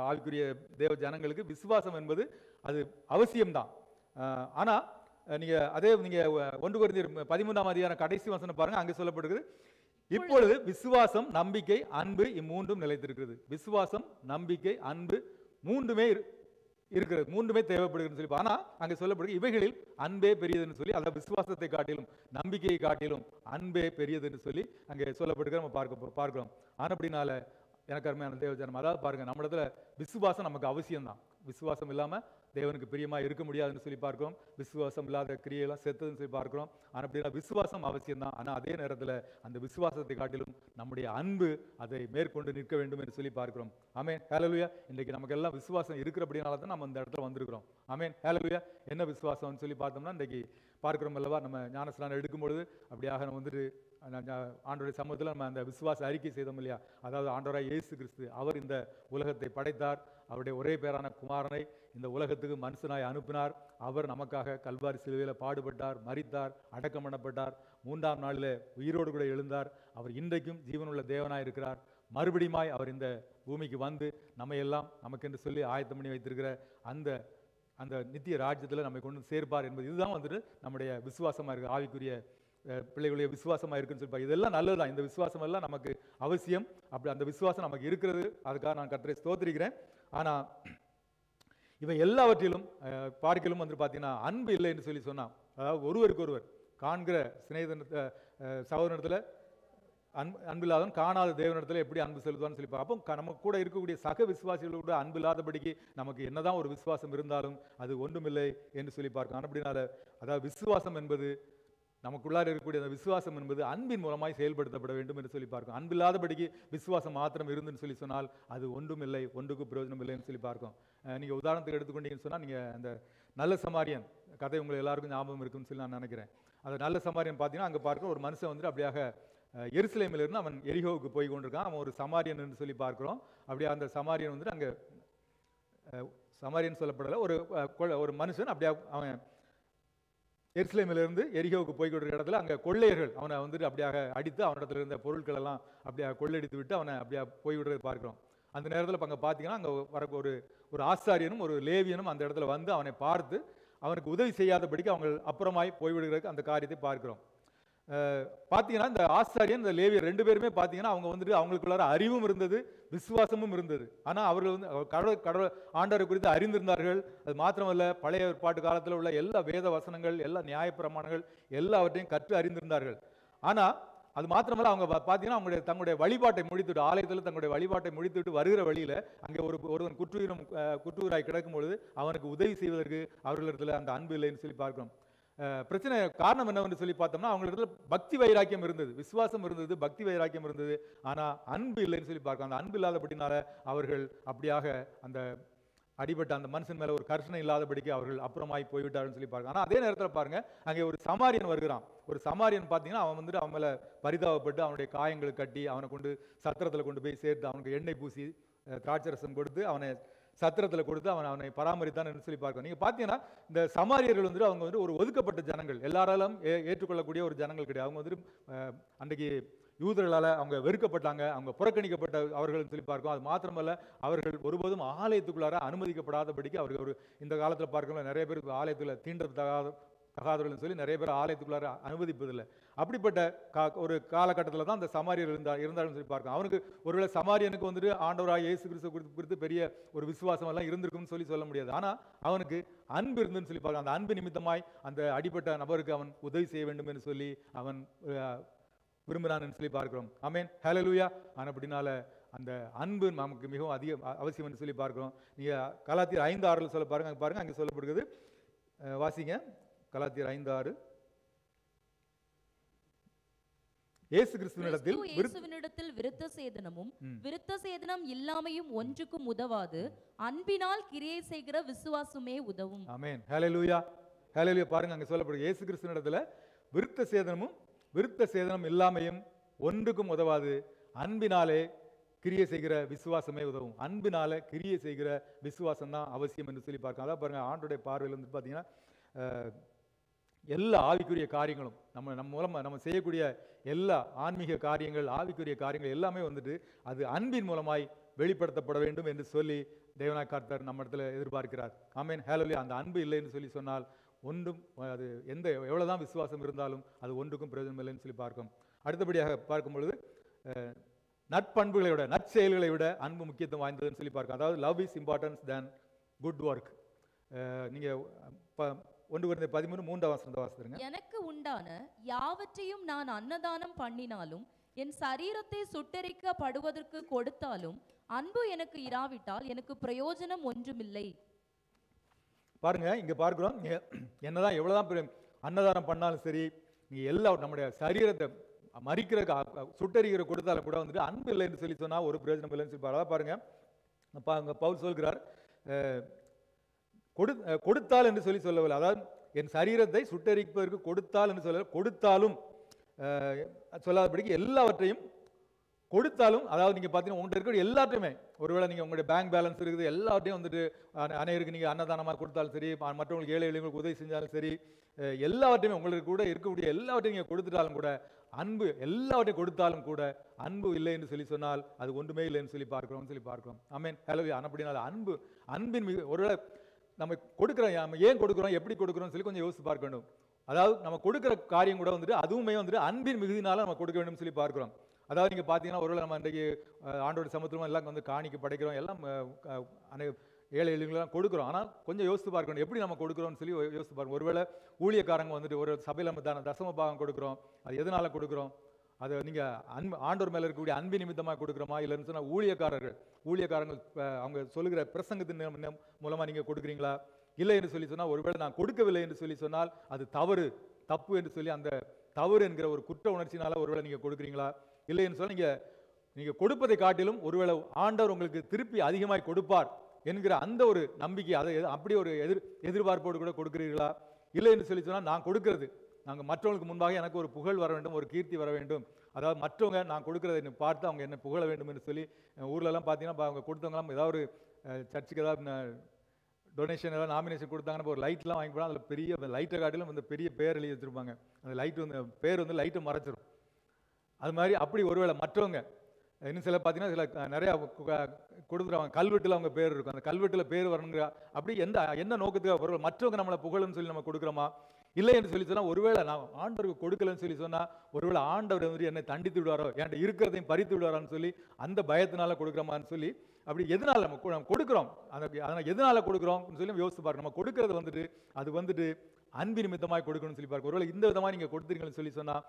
[SPEAKER 1] ஆவிக்குரிய தேவ ஜனங்களுக்கு விசுவாசம் என்பது அது அவசியம்தான். ஆனா நீங்க 1 கொரிந்தியர் 13ஆம் அதிகாரம் கடைசி வசனம் பாருங்க, அங்க சொல்லப்படுகிறது, இப்பொழுது விசுவாசம் நம்பிக்கை அன்பு இம்மூன்றும் நிலைத்திருக்கிறது. விசுவாசம் நம்பிக்கை அன்பு மூன்றுமே இருக்கிறது, மூன்றுமே தேவைப்படுகிறது சொல்லி. ஆனா அங்க சொல்லப்படுகிறது இவைகளில் அன்பே பெரியதுன்னு சொல்லி, அதாவது விசுவாசத்தை காட்டிலும் நம்பிக்கையை காட்டிலும் அன்பே பெரியது என்று சொல்லி அங்கே சொல்லப்படுகிற நம்ம பார்க்கிறோம். ஆனா அப்படினால எனக்கு அருமையான தேவஜனம், அதாவது பாருங்க, நம்ம இடத்துல விசுவாசம் நமக்கு அவசியம்தான். விசுவாசம் இல்லாம தேவனுக்கு பிரியமா இருக்க முடியாதுன்னு சொல்லி பார்க்கிறோம். விசுவாசம் இல்லாத கிரியெல்லாம் செத்துன்னு சொல்லி பார்க்கிறோம். ஆனா அப்படின்னா விசுவாசம் அவசியம்தான். ஆனா அதே நேரத்துல அந்த விசுவாசத்தை காட்டிலும் நம்முடைய அன்பு அதை மேற்கொண்டு நிற்க வேண்டும் என்று சொல்லி பார்க்கிறோம். ஆமென், ஹல்லேலூயா. இன்றைக்கு நமக்கு எல்லாம் விசுவாசம் இருக்கிறபடினால தான் நம்ம இந்த இடத்துல வந்திருக்கிறோம். ஆமென், ஹல்லேலூயா. என்ன விசுவாசம்னு சொல்லி பார்த்தோம்னா, இன்றைக்கு பார்க்கிறோம் அல்லவா, நம்ம ஞானஸ்நானம் எடுக்கும்பொழுது அப்படியாக நம்ம வந்துட்டு ஆண்டவருடைய சமூகத்தில் நம்ம அந்த விசுவாச அறிக்கை செய்தோம் இல்லையா. அதாவது ஆண்டவராய் இயேசு கிறிஸ்து அவர் இந்த உலகத்தை படைத்தார், அவருடைய ஒரே பேரான குமாரனை இந்த உலகத்துக்கு மனுஷனாய் அனுப்பினார். அவர் நமக்காக கல்வாரி சிலுவையில் பாடுபட்டார், மரித்தார், அடக்கம் பண்ணப்பட்டார், 3ஆம் நாளில் உயிரோடு கூட எழுந்தார். அவர் இன்றைக்கும் ஜீவனுள்ள தேவனாய் இருக்கிறார். மறுபடியுமாய் அவர் இந்த பூமிக்கு வந்து நம்ம எல்லாம் நமக்கென்று சொல்லி ஆயத்தம் பண்ணி வைத்திருக்கிற அந்த நித்திய ராஜ்யத்தில் நம்மை கொண்டு சேர்ப்பார் என்பது இதுதான் வந்துட்டு நம்முடைய விசுவாசமாக இருக்குது. ஆவிக்குரிய பிள்ளைகளுடைய விசுவாசமாக இருக்குன்னு சொல்லி இதெல்லாம் நல்லதுதான். இந்த விசுவாசம் எல்லாம் நமக்கு அவசியம். அப்படி அந்த விசுவாசம் நமக்கு இருக்கிறது, அதுக்காக நான் கர்த்தரை ஸ்தோத்திரிக்கிறேன். ஆனா இவை எல்லாவற்றிலும் பார்க்கிலும் வந்து பார்த்தீங்கன்னா அன்பு இல்லை என்று சொல்லி சொன்னா, அதாவது ஒருவருக்கு ஒருவர் காண்கிற சிநேகிதனத்தை சகோதரத்தில் அன்பில்லாதவன் காணாத தேவனிடத்தில் எப்படி அன்பு செலுத்துவான்னு சொல்லி அப்போ நம்ம கூட இருக்கக்கூடிய சக விசுவாசிகளோட அன்பு இல்லாதபடிக்கு நமக்கு என்னதான் ஒரு விசுவாசம் இருந்தாலும் அது ஒன்றுமில்லை என்று சொல்லி பார்க்கணும். அப்படினால அதாவது விசுவாசம் என்பது நமக்குள்ளார இருக்கக்கூடிய அந்த விசுவாசம் என்பது அன்பின் மூலமாய் செயல்படுத்தப்பட வேண்டும் என்று சொல்லி பார்க்கும். அன்பில்லாதபடிக்கு விசுவாசம் மாத்திரம் இருந்துன்னு சொல்லி சொன்னால் அது ஒன்றுமில்லை, ஒன்றுக்கு பிரயோஜனம் இல்லைன்னு சொல்லி பார்க்கும். நீங்கள் உதாரணத்துக்கு எடுத்துக்கொண்டீங்கன்னு சொன்னால், நீங்கள் அந்த நல்ல சமாரியன் கதை உங்களுக்கு எல்லாருக்கும் ஞாபகம் இருக்குன்னு சொல்லி நான் நினைக்கிறேன். அந்த நல்ல சமாரியன் பார்த்தீங்கன்னா அங்கே பார்க்குற ஒரு மனுஷன் வந்து அப்படியாக எருசலேமிலிருந்து அவன் எரிகோவுக்கு போய் கொண்டிருக்கான். அவன் ஒரு சமாரியன் என்று சொல்லி பார்க்குறோம். அப்படியே அந்த சமாரியன் வந்துட்டு அங்கே சமாரியன் சொல்லப்படலை, ஒரு மனுஷன் அப்படியே அவன் எருசலேமிலிருந்து எரிகோவுக்கு போய் கொண்டிருக்கிற இடத்துல அங்கே கொள்ளையர்கள் அவனை வந்துட்டு அப்படியாக அடித்து அவனிடத்துல இருந்த பொருட்கள் எல்லாம் அப்படியே கொள்ளையடித்து விட்டு அவனை அப்படியே போய்விடுறதை பார்க்கிறோம். அந்த நேரத்தில் இப்போ அங்கே பார்த்தீங்கன்னா அங்கே வர ஒரு ஆசாரியனும் ஒரு லேவியனும் அந்த இடத்துல வந்து அவனை பார்த்து அவனுக்கு உதவி செய்யாதபடிக்கு அவங்க அப்புறமாய் போய்விடுகிறதுக்கு அந்த காரியத்தை பார்க்கிறோம். பார்த்தீங்கன்னா இந்த ஆசாரியன் இந்த லேவியர் 2 பேருமே பார்த்தீங்கன்னா அவங்க வந்துட்டு அவங்களுக்குள்ளார அறிவும் இருந்தது, விசுவாசமும் இருந்தது. ஆனால் அவர்கள் வந்து கடவுள் ஆண்டவரை குறித்து அறிந்திருந்தார்கள். அது மாத்திரமல்ல, பழைய ஏற்பாட்டு காலத்தில் உள்ள எல்லா வேத வசனங்கள், எல்லா நியாயப்பிரமாணங்கள் எல்லாவற்றையும் கற்று அறிந்திருந்தார்கள். ஆனால் அது மாத்திரமல்ல, அவங்க பார்த்தீங்கன்னா தங்களுடைய வழிபாட்டை முடித்துட்டு, ஆலயத்தில் தங்களுடைய வழிபாட்டை முடித்துவிட்டு வருகிற வழியில் அங்கே ஒருவன் குற்றுயிராய் கிடக்கும் பொழுது அவனுக்கு உதவி செய்வதற்கு அவர்களிடத்தில் அந்த அன்பு இல்லைன்னு சொல்லி பார்க்கிறோம். பிரச்சனை காரணம் என்னவென்று சொல்லி பார்த்தோம்னா, அவங்களிடத்துல பக்தி வைராக்கியம் இருந்தது, விசுவாசம் இருந்தது, பக்தி வைராக்கியம் இருந்தது. ஆனால் அன்பு இல்லைன்னு சொல்லி பார்க்கலாம். அந்த அன்பு இல்லாதபடினால அவர்கள் அப்படியாக அந்த அடிபட்ட அந்த மனுஷன் மேல ஒரு கர்ஷனை இல்லாதபடிக்கு அவர்கள் அப்புறமாய் போய்விட்டாருன்னு சொல்லி பார்க்கலாம். ஆனால் அதே நேரத்தில் பாருங்க, அங்கே ஒரு சமாரியன் வருகிறான். ஒரு சமாரியன் பார்த்தீங்கன்னா அவன் வந்துட்டு அவன் மேல பரிதாபப்பட்டு அவனுடைய காயங்களை கட்டி அவனை கொண்டு சத்திரத்தில் கொண்டு போய் சேர்த்து அவனுக்கு எண்ணெய் பூசி திராட்சரசம் கொடுத்து அவனை சத்திரத்தில் கொடுத்து அவனை பராமரித்தான் என்று சொல்லி பார்க்கணும். நீங்க பார்த்தீங்கன்னா இந்த சமாரியர்கள் வந்துட்டு அவங்க வந்து ஒரு ஒதுக்கப்பட்ட ஜனங்கள், எல்லாராலும் ஏற்றுக்கொள்ளக்கூடிய ஒரு ஜனங்கள் கிடையாது. அவங்க வந்துட்டு அன்றைக்கு யூதர்களால் அவங்க வெறுக்கப்பட்டாங்க, அவங்க புறக்கணிக்கப்பட்ட அவர்கள் சொல்லி பார்க்கும். அது மாத்திரமல்ல, அவர்கள் ஒருபோதும் ஆலயத்துக்குள்ளார அனுமதிக்கப்படாதபடிக்கு அவர்கள் ஒரு இந்த காலத்தில் பார்க்கணும், நிறைய பேர் ஆலயத்தில் தகாதவர்கள் சொல்லி நிறைய பேர் ஆலயத்துக்குள்ளார அனுமதிப்பதில்லை. அப்படிப்பட்ட ஒரு காலகட்டத்தில் தான் அந்த சமாரியர் இருந்தாலும் சொல்லி பார்க்கணும். அவனுக்கு ஒருவேளை சமாரியனுக்கு வந்துட்டு ஆண்டவராக இயேசு கிறிஸ்து குறித்து பெரிய ஒரு விசுவாசம் எல்லாம் இருந்திருக்கும்னு சொல்ல முடியாது. ஆனால் அவனுக்கு அன்பு இருந்துன்னு சொல்லி பார்க்கலாம். அந்த அன்பு நிமித்தமாய் அந்த அடிப்பட்ட நபருக்கு அவன் உதவி செய்ய வேண்டும் என்று சொல்லி அவன் விரும்பினான்னு சொல்லி பார்க்கிறோம். ஆமென், ஹல்லேலூயா. ஆனால் அப்படினால அந்த அன்பு நமக்கு மிகவும் அவசியம் என்று சொல்லி பார்க்கிறோம். நீங்க கலாத்தியர் 5:6 சொல்ல பாருங்க, அங்கே சொல்லப்படுகிறது. வாசிங்க, கலாத்தியர் 5:6. இயேசு கிறிஸ்துவினிடத்தில் விருத்த சேதனம் இல்லாமையும் ஒன்றுக்கும் உதவாது, அன்பினால் கிரியை செய்கிற விசுவாசமே உதவும். ஆமென், ஹல்லேலூயா, ஹல்லேலூயா. பாருங்க, அங்கே சொல்லப்படுகிறது இயேசு கிறிஸ்துவினிடத்தில் விருத்த சேதனம் இல்லாமையும் ஒன்றுக்கும் உதவாது, அன்பினாலே கிரியை செய்கிற விசுவாசமே உதவும். அன்பினால கிரியை செய்கிற விசுவாசம் தான் அவசியம் என்று சொல்லி பார்க்கலாம். அதான் பாருங்க, ஆண்டோடைய பார்வையில் வந்து பார்த்தீங்கன்னா எல்லா ஆவிக்குரிய காரியங்களும் நம்ம மூலமாக நம்ம செய்யக்கூடிய எல்லா ஆன்மீக காரியங்கள், ஆவிக்குரிய காரியங்கள் எல்லாமே வந்துட்டு அது அன்பின் மூலமாய் வெளிப்படுத்தப்பட வேண்டும் என்று சொல்லி தேவனாய் கர்த்தர் நம்ம இடத்துல எதிர்பார்க்கிறார். ஆமென், ஹல்லேலூயா. அந்த அன்பு இல்லைன்னு சொன்னால் ஒன்றும் அது எவ்வளவுதான் விசுவாசம் இருந்தாலும் அது ஒன்றுக்கும் பிரயோஜனம் இல்லைன்னு சொல்லி பார்க்கும். அடுத்தபடியாக பார்க்கும் பொழுது நற்பண்புகளை விட, நற்செயல்களை விட அன்பு முக்கியத்துவம் வாய்ந்ததுன்னு சொல்லி பார்க்கும். அதாவது love is importance than good work. நீங்க 1 Corinthians 13:3 வாசித்துருங்க. எனக்கு உண்டான யாவற்றையும் நான் அன்னதானம் பண்ணினாலும், என் சரீரத்தை சுட்டெரிக்கப்படுவதற்கு கொடுத்தாலும், அன்பு எனக்கு இராவிட்டால் எனக்கு பிரயோஜனம் ஒன்றுமில்லை. பாருங்க, இங்க பார்க்கிறோம், என்னதான் எவ்வளவுதான் அன்னதானம் பண்ணாலும் சரி, நீ எல்லாம் நம்முடைய சரீரத்தை மறிக்கிற சுட்டரிக்கிற கொடுத்தாலும் கூட வந்துட்டு அன்பு இல்லை என்று சொல்லி சொன்னா ஒரு பிரயோஜனம் இல்லைன்னு சொல்லி பாருங்க. பவுல் சொல்கிறார், கொடுத்தால் என்று சொல்லவில்லை. அதாவது என் சரீரத்தை சுட்டரிப்பதற்கு கொடுத்தால் என்று சொல்ல, கொடுத்தாலும் சொல்லாதபடிக்கு எல்லாவற்றையும் கொடுத்தாலும், அதாவது நீங்க பார்த்தீங்கன்னா உங்கள்கிட்ட இருக்கிற எல்லாத்தையுமே, ஒருவேளை நீங்க உங்களுடைய பேங்க் பேலன்ஸ் இருக்குது, எல்லாத்தையும் வந்துட்டு அனைவருக்கு நீங்க அன்னதானமாக கொடுத்தாலும் சரி, மற்றவங்களுக்கு ஏழை எளியவங்களுக்கு உதவி செஞ்சாலும் சரி, எல்லாவற்றையுமே உங்களுக்கு கூட இருக்கக்கூடிய எல்லாவற்றையும் நீங்க கொடுத்துட்டாலும் கூட அன்பு, எல்லாவற்றையும் கொடுத்தாலும் கூட அன்பு இல்லை என்று சொல்லி சொன்னால் அது ஒன்றுமே இல்லை என்று சொல்லி பார்க்கிறோம். ஆமென், ஹல்லேலூயா. அப்படினால அன்பின் ஒருவேளை நம்ம நம்ம ஏன் கொடுக்குறோம், எப்படி கொடுக்குறோம் சொல்லி கொஞ்சம் யோசித்து பார்க்க வேண்டும். அதாவது நம்ம கொடுக்குற காரியம் கூட வந்துட்டு அதுவுமே வந்துட்டு அன்பின் மிகுதினால நம்ம கொடுக்க வேண்டும் சொல்லி பார்க்கிறோம். அதாவது நீங்க பார்த்தீங்கன்னா ஒருவேளை நம்ம இன்றைக்கு ஆண்டோட சமுத்திரமா எல்லாம் வந்து காணிக்க படைக்கிறோம், எல்லாம் ஏழை எளியவங்களெல்லாம் கொடுக்குறோம். ஆனால் கொஞ்சம் யோசித்து பார்க்கணும், எப்படி நம்ம கொடுக்குறோம்னு சொல்லி யோசித்து பார்க்கணும். ஒருவேளை ஊழியக்காரங்க வந்துட்டு ஒரு சபையில் நம்ம தசம பாகம் கொடுக்குறோம், அது எதனால கொடுக்குறோம்? அது நீங்கள் ஆண்டோர் மேலே இருக்கக்கூடிய அன்பு நிமித்தமாக கொடுக்குறோமா, இல்லைன்னு சொன்னால் ஊழியக்காரங்கள் அவங்க சொல்லுகிற பிரசங்கத்தின் மூலமாக நீங்கள் கொடுக்குறீங்களா? இல்லை என்று சொல்லி சொன்னால், ஒருவேளை நான் கொடுக்கவில்லை என்று சொல்லி சொன்னால் அது தப்பு என்று சொல்லி அந்த தவறு என்கிற ஒரு குற்ற உணர்ச்சினால ஒருவேளை நீங்கள் கொடுக்குறீங்களா? இல்லை என்று சொன்னால் நீங்கள் கொடுப்பதை காட்டிலும் ஒருவேளை ஆண்டவர் உங்களுக்கு திருப்பி அதிகமாய் கொடுப்பார் என்கிற அந்த ஒரு நம்பிக்கை, அதை அப்படி ஒரு எதிர்பார்ப்போடு கூட கொடுக்கிறீர்களா? இல்லை என்று சொல்லி சொன்னால், நான் கொடுக்கிறது நாங்கள் மற்றவங்களுக்கு முன்பாக எனக்கு ஒரு புகழ் வர வேண்டும், ஒரு கீர்த்தி வர வேண்டும், அதாவது மற்றவங்க நான் கொடுக்குறதை பார்த்து அவங்க என்ன புகழ வேண்டும் என்று சொல்லி ஊர்லெல்லாம் பார்த்தீங்கன்னா அவங்க கொடுத்தவங்களாம் ஏதாவது ஒரு சர்ச்சுக்கு ஏதாவது டொனேஷன் ஏதாவது நாமினேஷன் கொடுத்தாங்கன்னா ஒரு லைட்லாம் வாங்கி போனால் அதில் பெரிய லைட்டை காட்டிலும் அந்த பெரிய பேர் எழுதி வச்சுருப்பாங்க. அந்த லைட்டு பேர் லைட்டை மறைச்சிடும். அது மாதிரி அப்படி ஒருவேளை மற்றவங்க இன்னும் சில பார்த்தீங்கன்னா சில நிறையா கொடுத்துருவாங்க, கல்வெட்டில் அவங்க பேர் இருக்கும், அந்த கல்வெட்டில் பேர் வரணுங்கிற அப்படி என்ன நோக்கத்துக்காக ஒருவேளை மற்றவங்க நம்மளை புகழுன்னு சொல்லி நம்ம கொடுக்குறோமா? இல்லை என்று சொல்லி சொன்னா, ஒருவேளை நான் ஆண்டவருக்கு கொடுக்கலன்னு சொல்லி சொன்னா, ஒருவேளை ஆண்டவர் வந்து என்னை தண்டித்து விடுவாரோ, என்கிட்ட இருக்கிறதையும் பறித்து விடுவாரான்னு சொல்லி அந்த பயத்தினால கொடுக்குறோமான்னு சொல்லி, அப்படி எதனால நம்ம கொடுக்குறோம், அதனால் எதனால கொடுக்குறோம்னு சொல்லி யோசித்து பாருங்க. நம்ம கொடுக்கறது வந்துட்டு அது வந்துட்டு அன்பு நிமித்தமாய் கொடுக்கணும்னு சொல்லி பாருங்க. ஒருவேளை இந்த விதமாக நீங்கள் கொடுத்துருங்கன்னு சொல்லி சொன்னால்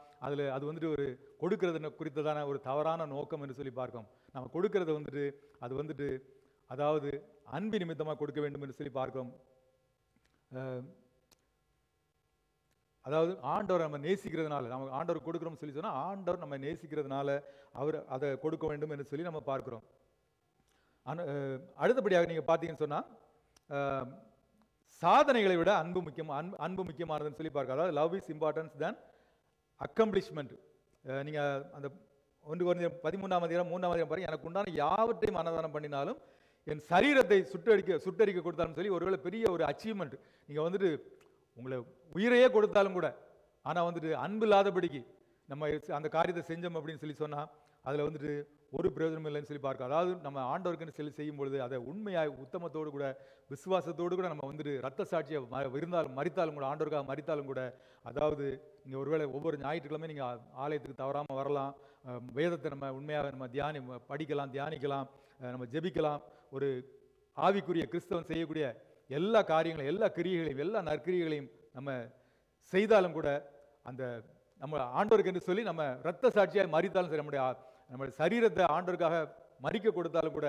[SPEAKER 1] அது வந்துட்டு ஒரு கொடுக்கறது குறித்ததான ஒரு தவறான நோக்கம் என்று சொல்லி பார்க்கும். நம்ம கொடுக்கறது வந்துட்டு அது வந்துட்டு அதாவது அன்பு நிமித்தமாக கொடுக்க வேண்டும் என்று சொல்லி பார்க்கும். அதாவது ஆண்டவர் நம்ம நேசிக்கிறதுனால, நம்ம ஆண்டவர் கொடுக்குறோம்னு சொல்லி சொன்னால் ஆண்டவர் நம்ம நேசிக்கிறதுனால அவர் அதை கொடுக்க வேண்டும் என்று சொல்லி நம்ம பார்க்கிறோம். அடுத்தபடியாக நீங்கள் பார்த்தீங்கன்னு சொன்னால் சாதனைகளை விட அன்பு முக்கியமானதுன்னு சொல்லி பார்க்க. அதாவது love is importance than accomplishment. நீங்கள் அந்த 1 கொரிந்தியர் 13 பாருங்க, எனக்கு உண்டான யாவற்றையும் அன்னதானம் பண்ணினாலும் என் சரீரத்தை சுட்டரிக்க கொடுத்தாலும் சொல்லி, ஒருவேளை பெரிய ஒரு அச்சீவ்மெண்ட், நீங்கள் வந்துட்டு உங்களை உயிரையே கொடுத்தாலும் கூட, ஆனால் வந்துட்டு அன்பு இல்லாதபடிக்கு நம்ம அந்த காரியத்தை செஞ்சோம் அப்படின்னு சொல்லி சொன்னால் அதில் வந்துட்டு ஒரு பிரயோஜனம் இல்லைன்னு சொல்லி பார்க்க. அதாவது நம்ம ஆண்டவருக்குன்னு சொல்லி செய்யும் பொழுது அதை உண்மையாக உத்தமத்தோடு கூட விசுவாசத்தோடு கூட நம்ம வந்துட்டு ரத்த சாட்சியை மறித்தாலும் கூட, ஆண்டவருக்காக மறித்தாலும் கூட, அதாவது நீங்கள் ஒருவேளை ஒவ்வொரு ஞாயிற்றுக்கிழமை நீங்கள் ஆலயத்துக்கு தவறாமல் வரலாம், வேதத்தை நம்ம உண்மையாக நம்ம படிக்கலாம், தியானிக்கலாம், நம்ம ஜெபிக்கலாம். ஒரு ஆவிக்குரிய கிறிஸ்தவன் செய்யக்கூடிய எல்லா காரியங்களையும், எல்லா கிரியைகளையும், எல்லா நற்கிரியைகளையும் நம்ம செய்தாலும் கூட, அந்த நம்ம ஆண்டவருக்கு என்று சொல்லி நம்ம ரத்த சாட்சியாக மறித்தாலும் சரி, நம்முடைய சரீரத்தை ஆண்டவருக்காக மறிக்க கொடுத்தாலும் கூட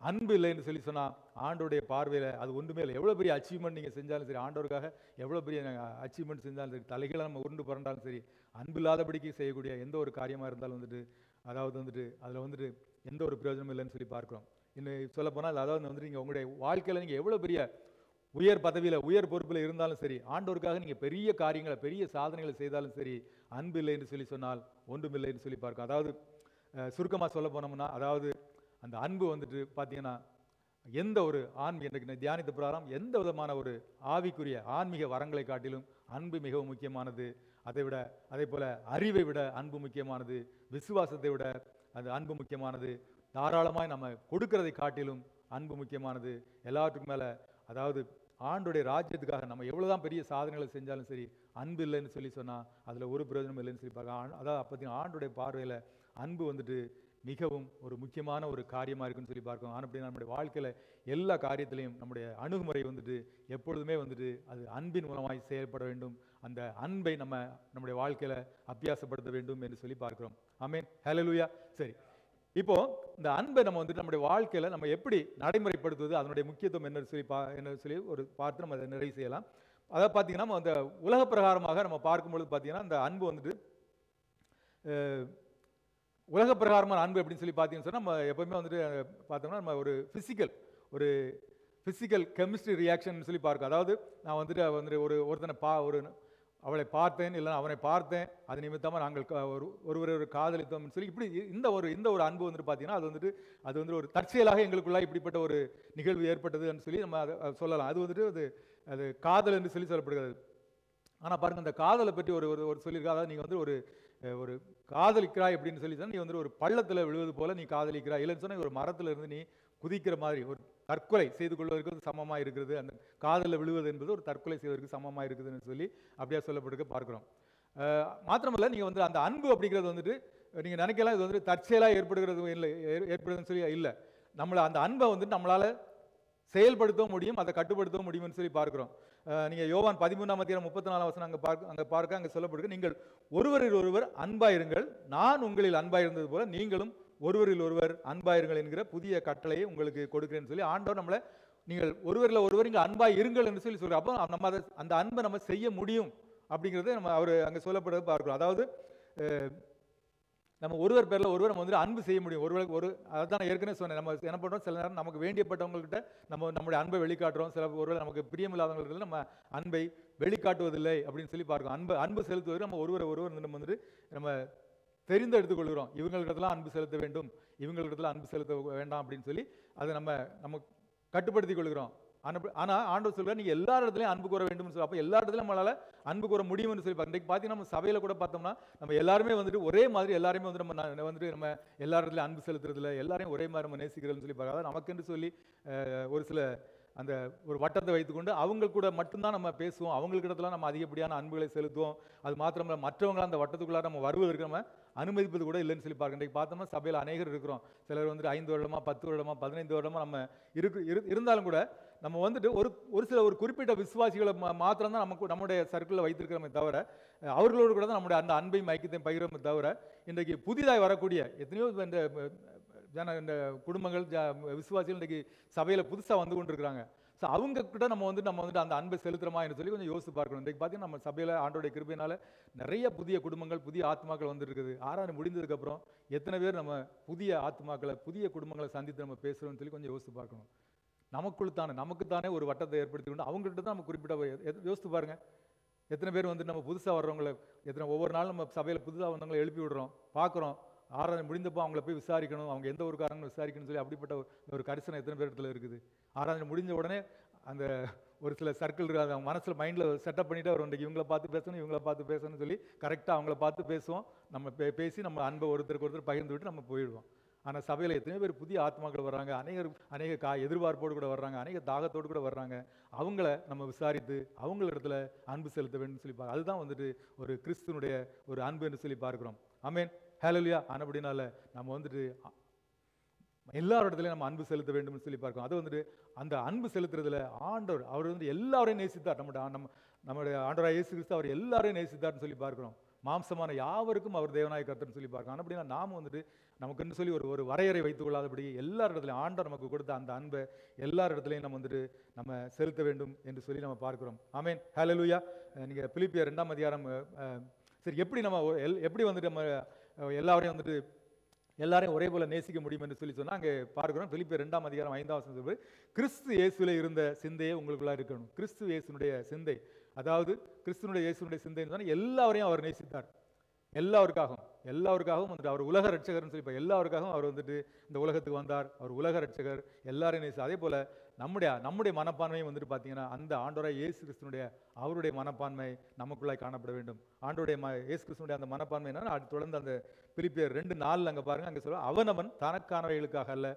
[SPEAKER 1] அன்பு இல்லைன்னு சொல்லி சொன்னால் ஆண்டோடைய பார்வையில் அது ஒன்றுமே இல்லை. எவ்வளோ பெரிய அச்சீவ்மெண்ட் நீங்கள் செஞ்சாலும் சரி, ஆண்டவருக்காக எவ்வளோ பெரிய அச்சீவ்மெண்ட் செஞ்சாலும் சரி, தலைகளை நம்ம உருண்டு புரண்டாலும் சரி, அன்பு இல்லாதபடிக்கு செய்யக்கூடிய எந்த ஒரு காரியமாக இருந்தாலும் வந்துட்டு அதாவது வந்துட்டு அதில் வந்துட்டு எந்த ஒரு பிரயோஜனமும் இல்லைன்னு சொல்லி பார்க்குறோம். இன்னும் சொல்லப்போனால் அதாவது வந்துட்டு நீங்கள் உங்களுடைய வாழ்க்கையில் நீங்கள் எவ்வளோ பெரிய உயர் பதவியில், உயர் பொறுப்பில் இருந்தாலும் சரி, ஆண்டவருக்காக நீங்கள் பெரிய காரியங்களை, பெரிய சாதனைகளை செய்தாலும் சரி, அன்பு இல்லை என்று சொல்லி சொன்னால் ஒன்றுமில்லை என்று சொல்லி பார்க்கும். அதாவது சுருக்கமாக சொல்ல போனோம்னா, அதாவது அந்த அன்பு வந்துட்டு பார்த்தீங்கன்னா எந்த ஒரு எனக்கு தியானித்த பிரகாரம் எந்த விதமான ஒரு ஆவிக்குரிய ஆன்மீக வரங்களை காட்டிலும் அன்பு மிகவும் முக்கியமானது. அதே போல அறிவை விட அன்பு முக்கியமானது, விசுவாசத்தை விட அது அன்பு முக்கியமானது, தாராளமாய் நம்ம கொடுக்கறதை காட்டிலும் அன்பு முக்கியமானது. எல்லாத்துக்கும் மேலே அதாவது ஆண்டுடைய ராஜ்யத்துக்காக நம்ம எவ்வளோதான் பெரிய சாதனைகளை செஞ்சாலும் சரி, அன்பு இல்லைன்னு சொல்லி சொன்னால் அதில் ஒரு பிரயோஜனம் இல்லைன்னு சொல்லி பார்க்க. அதாவது பார்த்தீங்கன்னா ஆண்டுடைய பார்வையில் அன்பு வந்துட்டு மிகவும் ஒரு முக்கியமான ஒரு காரியமாக இருக்குன்னு சொல்லி பார்க்கணும். ஆனால் அப்படி நம்முடைய வாழ்க்கையில் எல்லா காரியத்திலையும் நம்முடைய அணுகுமுறை வந்துட்டு எப்பொழுதுமே வந்துட்டு அது அன்பின் மூலமாய் செயல்பட வேண்டும். அந்த அன்பை நம்முடைய வாழ்க்கையில் அபியாசப்படுத்த வேண்டும் என்று சொல்லி பார்க்கிறோம். ஆமென், ஹல்லேலூயா. சரி, இப்போ இந்த அன்பை நம்ம வந்துட்டு நம்முடைய வாழ்க்கையில் நம்ம எப்படி நடைமுறைப்படுத்துவது, அதனுடைய முக்கியத்துவம் என்ன சொல்லி ஒரு பார்த்து நம்ம அதை நிறைவு செய்யலாம். அதை பார்த்தீங்கன்னா அந்த உலக பிரகாரமாக நம்ம பார்க்கும்பொழுது பார்த்தீங்கன்னா அந்த அன்பு வந்துட்டு உலக பிரகாரமான அன்பு அப்படின்னு சொல்லி பார்த்தீங்கன்னு சொன்னால் நம்ம எப்பவுமே வந்துட்டு பார்த்தோம்னா நம்ம ஒரு ஃபிசிக்கல் கெமிஸ்ட்ரி ரியாக்ஷன் சொல்லி பார்க்கும். அதாவது நான் வந்துட்டு ஒருத்தனை அவளை பார்த்தேன், இல்லை அவனை பார்த்தேன், அது நிமித்தமாக நாங்கள் ஒருவர் காதலித்தோம்னு சொல்லி இப்படி இந்த ஒரு அன்பு வந்துட்டு பார்த்தீங்கன்னா அது வந்து ஒரு தற்செயலாக எங்களுக்குள்ள இப்படிப்பட்ட ஒரு நிகழ்வு ஏற்பட்டதுன்னு சொல்லி நம்ம அதை சொல்லலாம். அது வந்துட்டு அது காதல் என்று சொல்லி சொல்லப்படுகிறது. ஆனால் பாருங்கள், அந்த காதலை பற்றி ஒரு சொல்லியிருக்கா. அதாவது நீங்கள் வந்து ஒரு காதலிக்கிறாய் அப்படின்னு சொல்லி சொன்னால் நீ வந்து ஒரு பள்ளத்தில் விழுவது போல நீ காதலிக்கிறாய், இல்லைன்னு சொன்னால் ஒரு மரத்தில் இருந்து நீ குதிக்கிற மாதிரி ஒரு தற்கொலை செய்து கொள்வதற்கு சமமாக இருக்கிறது. அந்த காதலில் விழுவது என்பது ஒரு தற்கொலை செய்வதற்கு சமமாக இருக்குதுன்னு சொல்லி அப்படியே சொல்லப்பட்டிருக்க பார்க்குறோம். மாத்திரமல்ல, நீங்கள் வந்து அந்த அன்பு அப்படிங்கிறது வந்துட்டு நீங்கள் நினைக்கலாம் இது வந்துட்டு தற்செயலாக ஏற்படுதுன்னு சொல்லி இல்லை. நம்மளை அந்த அன்பை வந்துட்டு நம்மளால் செயல்படுத்தவும் முடியும், அதை கட்டுப்படுத்தவும் முடியும்னு சொல்லி பார்க்கிறோம். நீங்கள் யோவான் 13:34 அங்கே சொல்லப்படுது, நீங்கள் ஒருவரில் ஒருவர் அன்பாயிருங்கள், நான் உங்களில் அன்பாயிருந்தது போல நீங்களும் ஒருவரில் ஒருவர் அன்பாயிருங்கள் என்கிற புதிய கட்டளையை உங்களுக்கு கொடுக்கிறேன்னு சொல்லி ஆண்டவர் நம்மளை நீங்கள் ஒருவரில் ஒருவர் இங்கே அன்பாய் இருங்கள் என்று சொல்லி சொல்கிறோம். அப்போ நம்ம அந்த அன்பை நம்ம செய்ய முடியும் அப்படிங்கிறத அவர் அங்கே சொல்லப்படுறது பார்க்கிறோம். அதாவது நம்ம ஒருவர் பேரில் ஒருவர் நம்ம வந்து அன்பு செய்ய முடியும். அதான் நான் ஏற்கனவே சொன்னேன், நம்ம என்ன பண்ணுறோம், சில நேரம் நமக்கு வேண்டியப்பட்டவங்கள்கிட்ட நம்முடைய அன்பை வெளிக்காட்டுறோம், சில ஒருவேளை நமக்கு பிரியமில்லாதவங்களுக்கு நம்ம அன்பை வெளிக்காட்டுவதில்லை அப்படின்னு சொல்லி பார்க்கிறோம். அன்பு செலுத்துவது நம்ம ஒருவர் நம்ம தெரிந்தெடுத்துக் கொள்கிறோம். இவங்களிடத்துல அன்பு செலுத்த வேண்டும், இவங்களிடத்துல அன்பு செலுத்த வேண்டாம் அப்படின்னு சொல்லி அதை நம்ம கட்டுப்படுத்திக் கொள்கிறோம். ஆனால் ஆண்டவர் சொல்கிறார், நீங்கள் எல்லா இடத்துலையும் அன்பு கூற வேண்டும் சொல்லி. அப்போ எல்லா இடத்துலையும் நம்மளால் அன்பு கூற முடியும்னு சொல்லி இன்றைக்கு பார்த்தீங்கன்னா நம்ம சபையில் கூட பார்த்தோம்னா நம்ம எல்லாருமே வந்துட்டு ஒரே மாதிரி எல்லாருமே நம்ம எல்லா இடத்துலையும் அன்பு செலுத்துறதுல எல்லாரையும் ஒரே மாதிரி நம்ம நேசிக்கிறதுன்னு சொல்லி பார்க்க. அதாவது நமக்கென்று சொல்லி ஒரு சில அந்த ஒரு வட்டத்தை வைத்துக்கொண்டு அவங்க கூட மட்டும்தான் நம்ம பேசுவோம், அவங்களுக்கிடத்துல நம்ம அதிகப்படியான அன்புகளை செலுத்துவோம். அது மாத்திரமல்ல, மற்றவங்கள அந்த வட்டத்துக்குள்ளார நம்ம வருவதற்கு நம்ம அனுமதிப்பது கூட இல்லைன்னு சொல்லி பார்க்க. இன்றைக்கு பார்த்தோம்னா சபையில் அநேகர் இருக்கிறோம். சிலர் வந்துட்டு 5 வருடமா 10 வருடமா 15 வருடமா நம்ம இருந்தாலும் கூட நம்ம வந்துட்டு ஒரு சில ஒரு குறிப்பிட்ட விசுவாசிகளை மாத்திரம் தான் நமக்கு நம்முடைய சர்க்கிளில் வைத்திருக்கிறோமே தவிர, அவர்களோடு கூட தான் நம்முடைய அந்த அன்பையும் ஐக்கியத்தையும் பகிர்றோமே தவிர, இன்றைக்கு புதிதாக வரக்கூடிய எத்தனையோ இந்த குடும்பங்கள் விசுவாசிகள் இன்றைக்கு சபையில் புதுசாக வந்து கொண்டிருக்கிறாங்க. ஸோ அவங்க கிட்ட நம்ம வந்துட்டு அந்த அன்பை செலுத்துறோமா என்று சொல்லி கொஞ்சம் யோசித்து பார்க்கணும். இன்றைக்கு பார்த்தீங்கன்னா நம்ம சபையில் ஆண்டோடைய கிருபையினால நிறைய புதிய குடும்பங்கள், புதிய ஆத்மாக்கள் வந்துருக்குது. ஆராதனை முடிந்ததுக்கப்புறம் எத்தனை பேர் நம்ம புதிய ஆத்மாக்களை, புதிய குடும்பங்களை சந்தித்து நம்ம பேசுகிறோம்னு சொல்லி கொஞ்சம் யோசித்து பார்க்கணும். நமக்குத்தானே ஒரு வட்டத்தை ஏற்படுத்தி கொண்டு அவங்கள்ட்ட தான் நம்ம குறிப்பிட்ட யோசித்து பாருங்க. எத்தனை பேர் வந்து நம்ம புதுசாக வர்றவங்களை ஒவ்வொரு நாளும் நம்ம சபையில் புதுசாக வந்தவங்களை எழுப்பி விடுறோம், பார்க்குறோம். ஆராதனை முடிந்தப்போ அவங்கள போய் விசாரிக்கணும், அவங்க எந்த ஒரு காரணம் விசாரிக்கணும்னு சொல்லி அப்படிப்பட்ட ஒரு கரிசனை எத்தனை பேர் இடத்துல இருக்குது. ஆராதனை முடிஞ்ச உடனே அந்த ஒரு சில சர்க்கிள் இருக்காது, அவங்க மனசில் மைண்டில் செட்டப் பண்ணிவிட்டு அவர் இன்றைக்கு இவங்கள பார்த்து பேசணும்னு சொல்லி கரெக்டாக அவங்கள பார்த்து பேசுவோம். நம்ம பேசி நம்ம அன்பை ஒருத்தருக்கு ஒருத்தர் பகிர்ந்து விட்டு நம்ம போயிடுவோம். ஆனால் சபையில் எத்தனை பேர் புதிய ஆத்மாக்கள் வர்றாங்க, அநேக எதிர்பார்ப்போடு கூட வர்றாங்க, அநேக தாகத்தோடு கூட வர்றாங்க. அவங்கள நம்ம விசாரித்து அவங்கள இடத்துல அன்பு செலுத்த வேண்டும் சொல்லி அதுதான் வந்துட்டு ஒரு கிறிஸ்துவனுடைய ஒரு அன்பு என்று சொல்லி பார்க்கிறோம். ஆமென், ஹல்லேலூயா. அப்படினால நம்ம வந்துட்டு எல்லார் இடத்துலையும் நம்ம அன்பு செலுத்த வேண்டும் சொல்லி பார்க்கிறோம். அது வந்துட்டு அந்த அன்பு செலுத்துறதுல அவர் வந்து எல்லாரையும் நேசித்தார். நம்முடைய ஆண்டவராகிய இயேசு கிறிஸ்து அவர் எல்லாரையும் நேசித்தார்னு சொல்லி பார்க்கிறோம். மாம்சமான யாவருக்கும் அவர் தேவனாய் கர்த்தர்னு சொல்லி பார்க்கிறோம். அப்படின்னா நாம வந்துட்டு நமக்குன்னு சொல்லி ஒரு வரையறை வைத்துக் கொள்ளாதபடி எல்லார் இடத்துலையும் ஆண்டவர் நமக்கு கொடுத்த அந்த அன்பை எல்லார் இடத்துலையும் நம்ம செலுத்த வேண்டும் என்று சொல்லி நம்ம பார்க்கிறோம். ஆமென், ஹல்லேலூயா. நீங்க பிலிப்பியர் 2ஆம் அதிகாரம் சரி எப்படி வந்துட்டு நம்ம எல்லாரையும் ஒரே போல நேசிக்க முடியும் என்று சொல்லி சொன்னா அங்கே பார்க்கிறோம். பிலிப்பியர் 2ஆம் அதிகாரம் 5ஆம் வசனம், கிறிஸ்து இயேசுல இருந்த சிந்தையே உங்களுக்குள்ளா இருக்கணும். கிறிஸ்து இயேசுனுடைய சிந்தை, அதாவது கிறிஸ்துனுடைய இயேசுனுடைய சிந்தைன்னு சொன்னா எல்லாரையும் அவர் நேசித்தார். எல்லாருக்காகவும் வந்துட்டு அவர் உலக ரட்சகர்னு சொல்லி எல்லாருக்காகவும் அவர் வந்துட்டு இந்த உலகத்துக்கு வந்தார். அவர் உலக ரட்சகர், எல்லாரையும் நேசி. அதே போல நம்முடைய மனப்பான்மையும் வந்துட்டு பார்த்தீங்கன்னா அந்த ஆண்டவராகிய இயேசு கிறிஸ்துனுடைய அவருடைய மனப்பான்மை நமக்குள்ளாய் காணப்பட வேண்டும். இயேசு கிறிஸ்துனுடைய அந்த மனப்பான்மை என்னன்னா தொடர்ந்து அந்த பிலிப்பியர் 2:4 அங்கே பாருங்க, அங்கே சொல்ல அவனவன் தனக்கானவைகளுக்காக அல்ல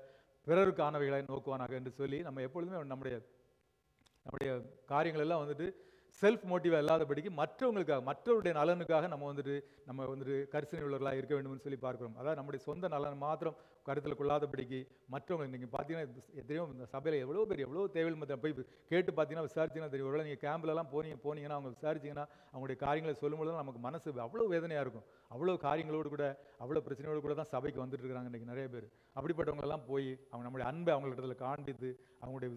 [SPEAKER 1] பிறருக்கானவைகளை நோக்குவானாக என்று சொல்லி நம்ம எப்பொழுதுமே நம்முடைய காரியங்கள் எல்லாம் வந்துட்டு செல்ஃப் மோட்டிவ் இல்லாதபடிக்கு மற்றவருடைய நலனுக்காக நம்ம வந்துட்டு கரிசனை உள்ளவர்களாக இருக்க வேண்டும் சொல்லி பார்க்கிறோம். அதாவது நம்முடைய சொந்த நலன் மாத்திரம் கருத்தில் கொள்ளாதபடிக்கு மற்றவங்க நீங்கள் பார்த்தீங்கன்னா எத்தனையோ இந்த சபையில் எவ்வளோ தேவையில் மத்திய போய் கேட்டு பார்த்தீங்கன்னா விசாரிச்சிங்கன்னா தெரியும். ஒருவேளை நீங்கள் கேம்ப்லலாம் போனீங்கன்னா அவங்க விசாரிச்சிங்கன்னா அவங்களுடைய காரியங்களை சொல்லும்போது நமக்கு மனசு அவ்வளோ வேதனையாக இருக்கும். அவ்வளோ காரியங்களோடு கூட அவ்வளோ பிரச்சனையோடு கூட தான் சபைக்கு வந்துட்டு இருக்காங்க இன்றைக்கி நிறைய பேர். அப்படிப்பட்டவங்களெல்லாம் போய் நம்முடைய அன்பை அவங்களிடத்துல காண்பித்து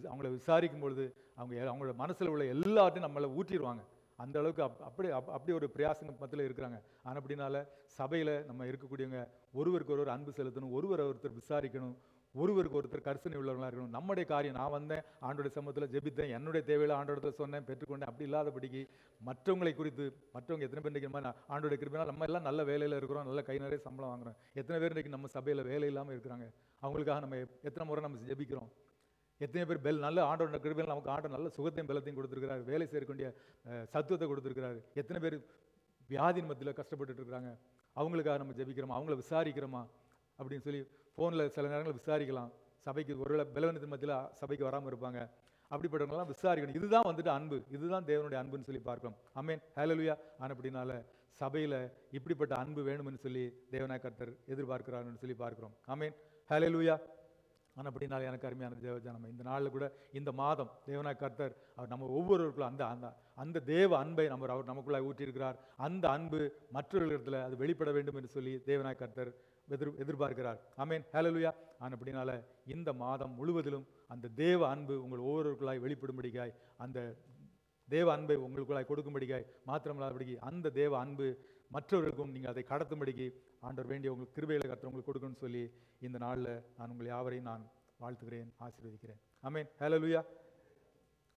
[SPEAKER 1] அவங்கள விசாரிக்கும் பொழுது அவங்களோட மனசில் உள்ள எல்லாத்தையும் நம்மளை ஊற்றிடுவாங்க. அந்த அளவுக்கு அப்படி ஒரு பிரயாசங்க மத்தியில் இருக்கிறாங்க. ஆனால் அப்படினால சபையில் நம்ம இருக்கக்கூடியவங்க ஒருவருக்கு ஒருவர் அன்பு செலுத்தணும், ஒருத்தர் விசாரிக்கணும், ஒருவருக்கு ஒருத்தர் கரிசனை உள்ளவர்களாக இருக்கணும். நம்முடைய காரியம், நான் வந்தேன் ஆண்டோடைய சமூகத்தில் ஜெபித்தேன், என்னுடைய தேவையில ஆண்டோடத்தில் சொன்னேன், பெற்றுக்கொண்டேன், அப்படி இல்லாதபடிக்கு மற்றவங்களை குறித்து மற்றவங்க எத்தனை பேர் இன்றைக்கி ஆண்டோடைய கிருபையினால் நம்ம எல்லாம் நல்ல வேலையில் இருக்கிறோம், நல்ல கை நிறைய சம்பளம் வாங்குறோம். எத்தனை பேர் இன்றைக்கி நம்ம சபையில் வேலை இல்லாமல் இருக்கிறாங்க. அவங்களுக்காக நம்ம எத்தனை முறை நம்ம ஜெபிக்கிறோம். எத்தனை பேர் நல்ல ஆண்டோட கிருபையில் நமக்கு ஆண்டவர் நல்ல சுகத்தையும் பலத்தையும் கொடுத்துருக்கிறார், வேலை செய்யக்கூடிய சத்துவத்தை கொடுத்துருக்கிறாரு. எத்தனை பேர் வியாதியின் மத்தியில் கஷ்டப்பட்டு இருக்கிறாங்க, அவங்களுக்காக நம்ம ஜெபிக்கிறோமா, அவங்கள விசாரிக்கிறோமா அப்படின்னு சொல்லி ஃபோனில் சில நேரங்களில் விசாரிக்கலாம். சபைக்கு ஒருவேளை பலவீனத்தின் மத்தியில் சபைக்கு வராமல் இருப்பாங்க, அப்படிப்பட்டவங்களாம் விசாரிக்கணும். இதுதான் வந்துட்டு அன்பு, இதுதான் தேவனுடைய அன்புன்னு சொல்லி பார்க்கிறோம். ஆமென், ஹல்லேலூயா. அப்படினால சபையில் இப்படிப்பட்ட அன்பு வேணும்னு சொல்லி தேவனாய கர்த்தர் எதிர்பார்க்கிறார்னு சொல்லி பார்க்கிறோம். ஆமென், ஹல்லேலூயா. அப்படினால எனக்கு அருமையான தேவஜானம், இந்த நாளில் கூட இந்த மாதம் தேவனாய கர்த்தர் அவர் நம்ம ஒவ்வொருவருக்குள்ள அந்த தேவ அன்பை அவர் நமக்குள்ளாக ஊற்றியிருக்கிறார். அந்த அன்பு மற்றவர்களிடத்தில் அது வெளிப்பட வேண்டும் என்று சொல்லி தேவனாய கர்த்தர் எதிர்பார்க்கிறார். ஆமென், ஹல்லேலூயா. அப்படினால இந்த மாதம் முழுவதிலும் அந்த தேவ அன்பு உங்கள் ஒவ்வொருவருக்குள்ளாய் வெளிப்படும்படிக்காய், அந்த தேவ அன்பை உங்களுக்குள்ளாய் கொடுக்கும்படிக்காய், மாத்திரமில்லாதபடிக்கு அந்த தேவ அன்பு மற்றவர்களுக்கும் நீங்கள் அதை கடத்தும்படிக்கு ஆண்டவர் வேண்டிய உங்களுக்கு கிருபைகளை கர்த்தர் உங்களுக்கு கொடுக்கணும்னு சொல்லி இந்த நாளில் நான் உங்கள் யாவரையும் நான் வாழ்த்துகிறேன், ஆசீர்வதிக்கிறேன். ஆமென், ஹல்லேலூயா.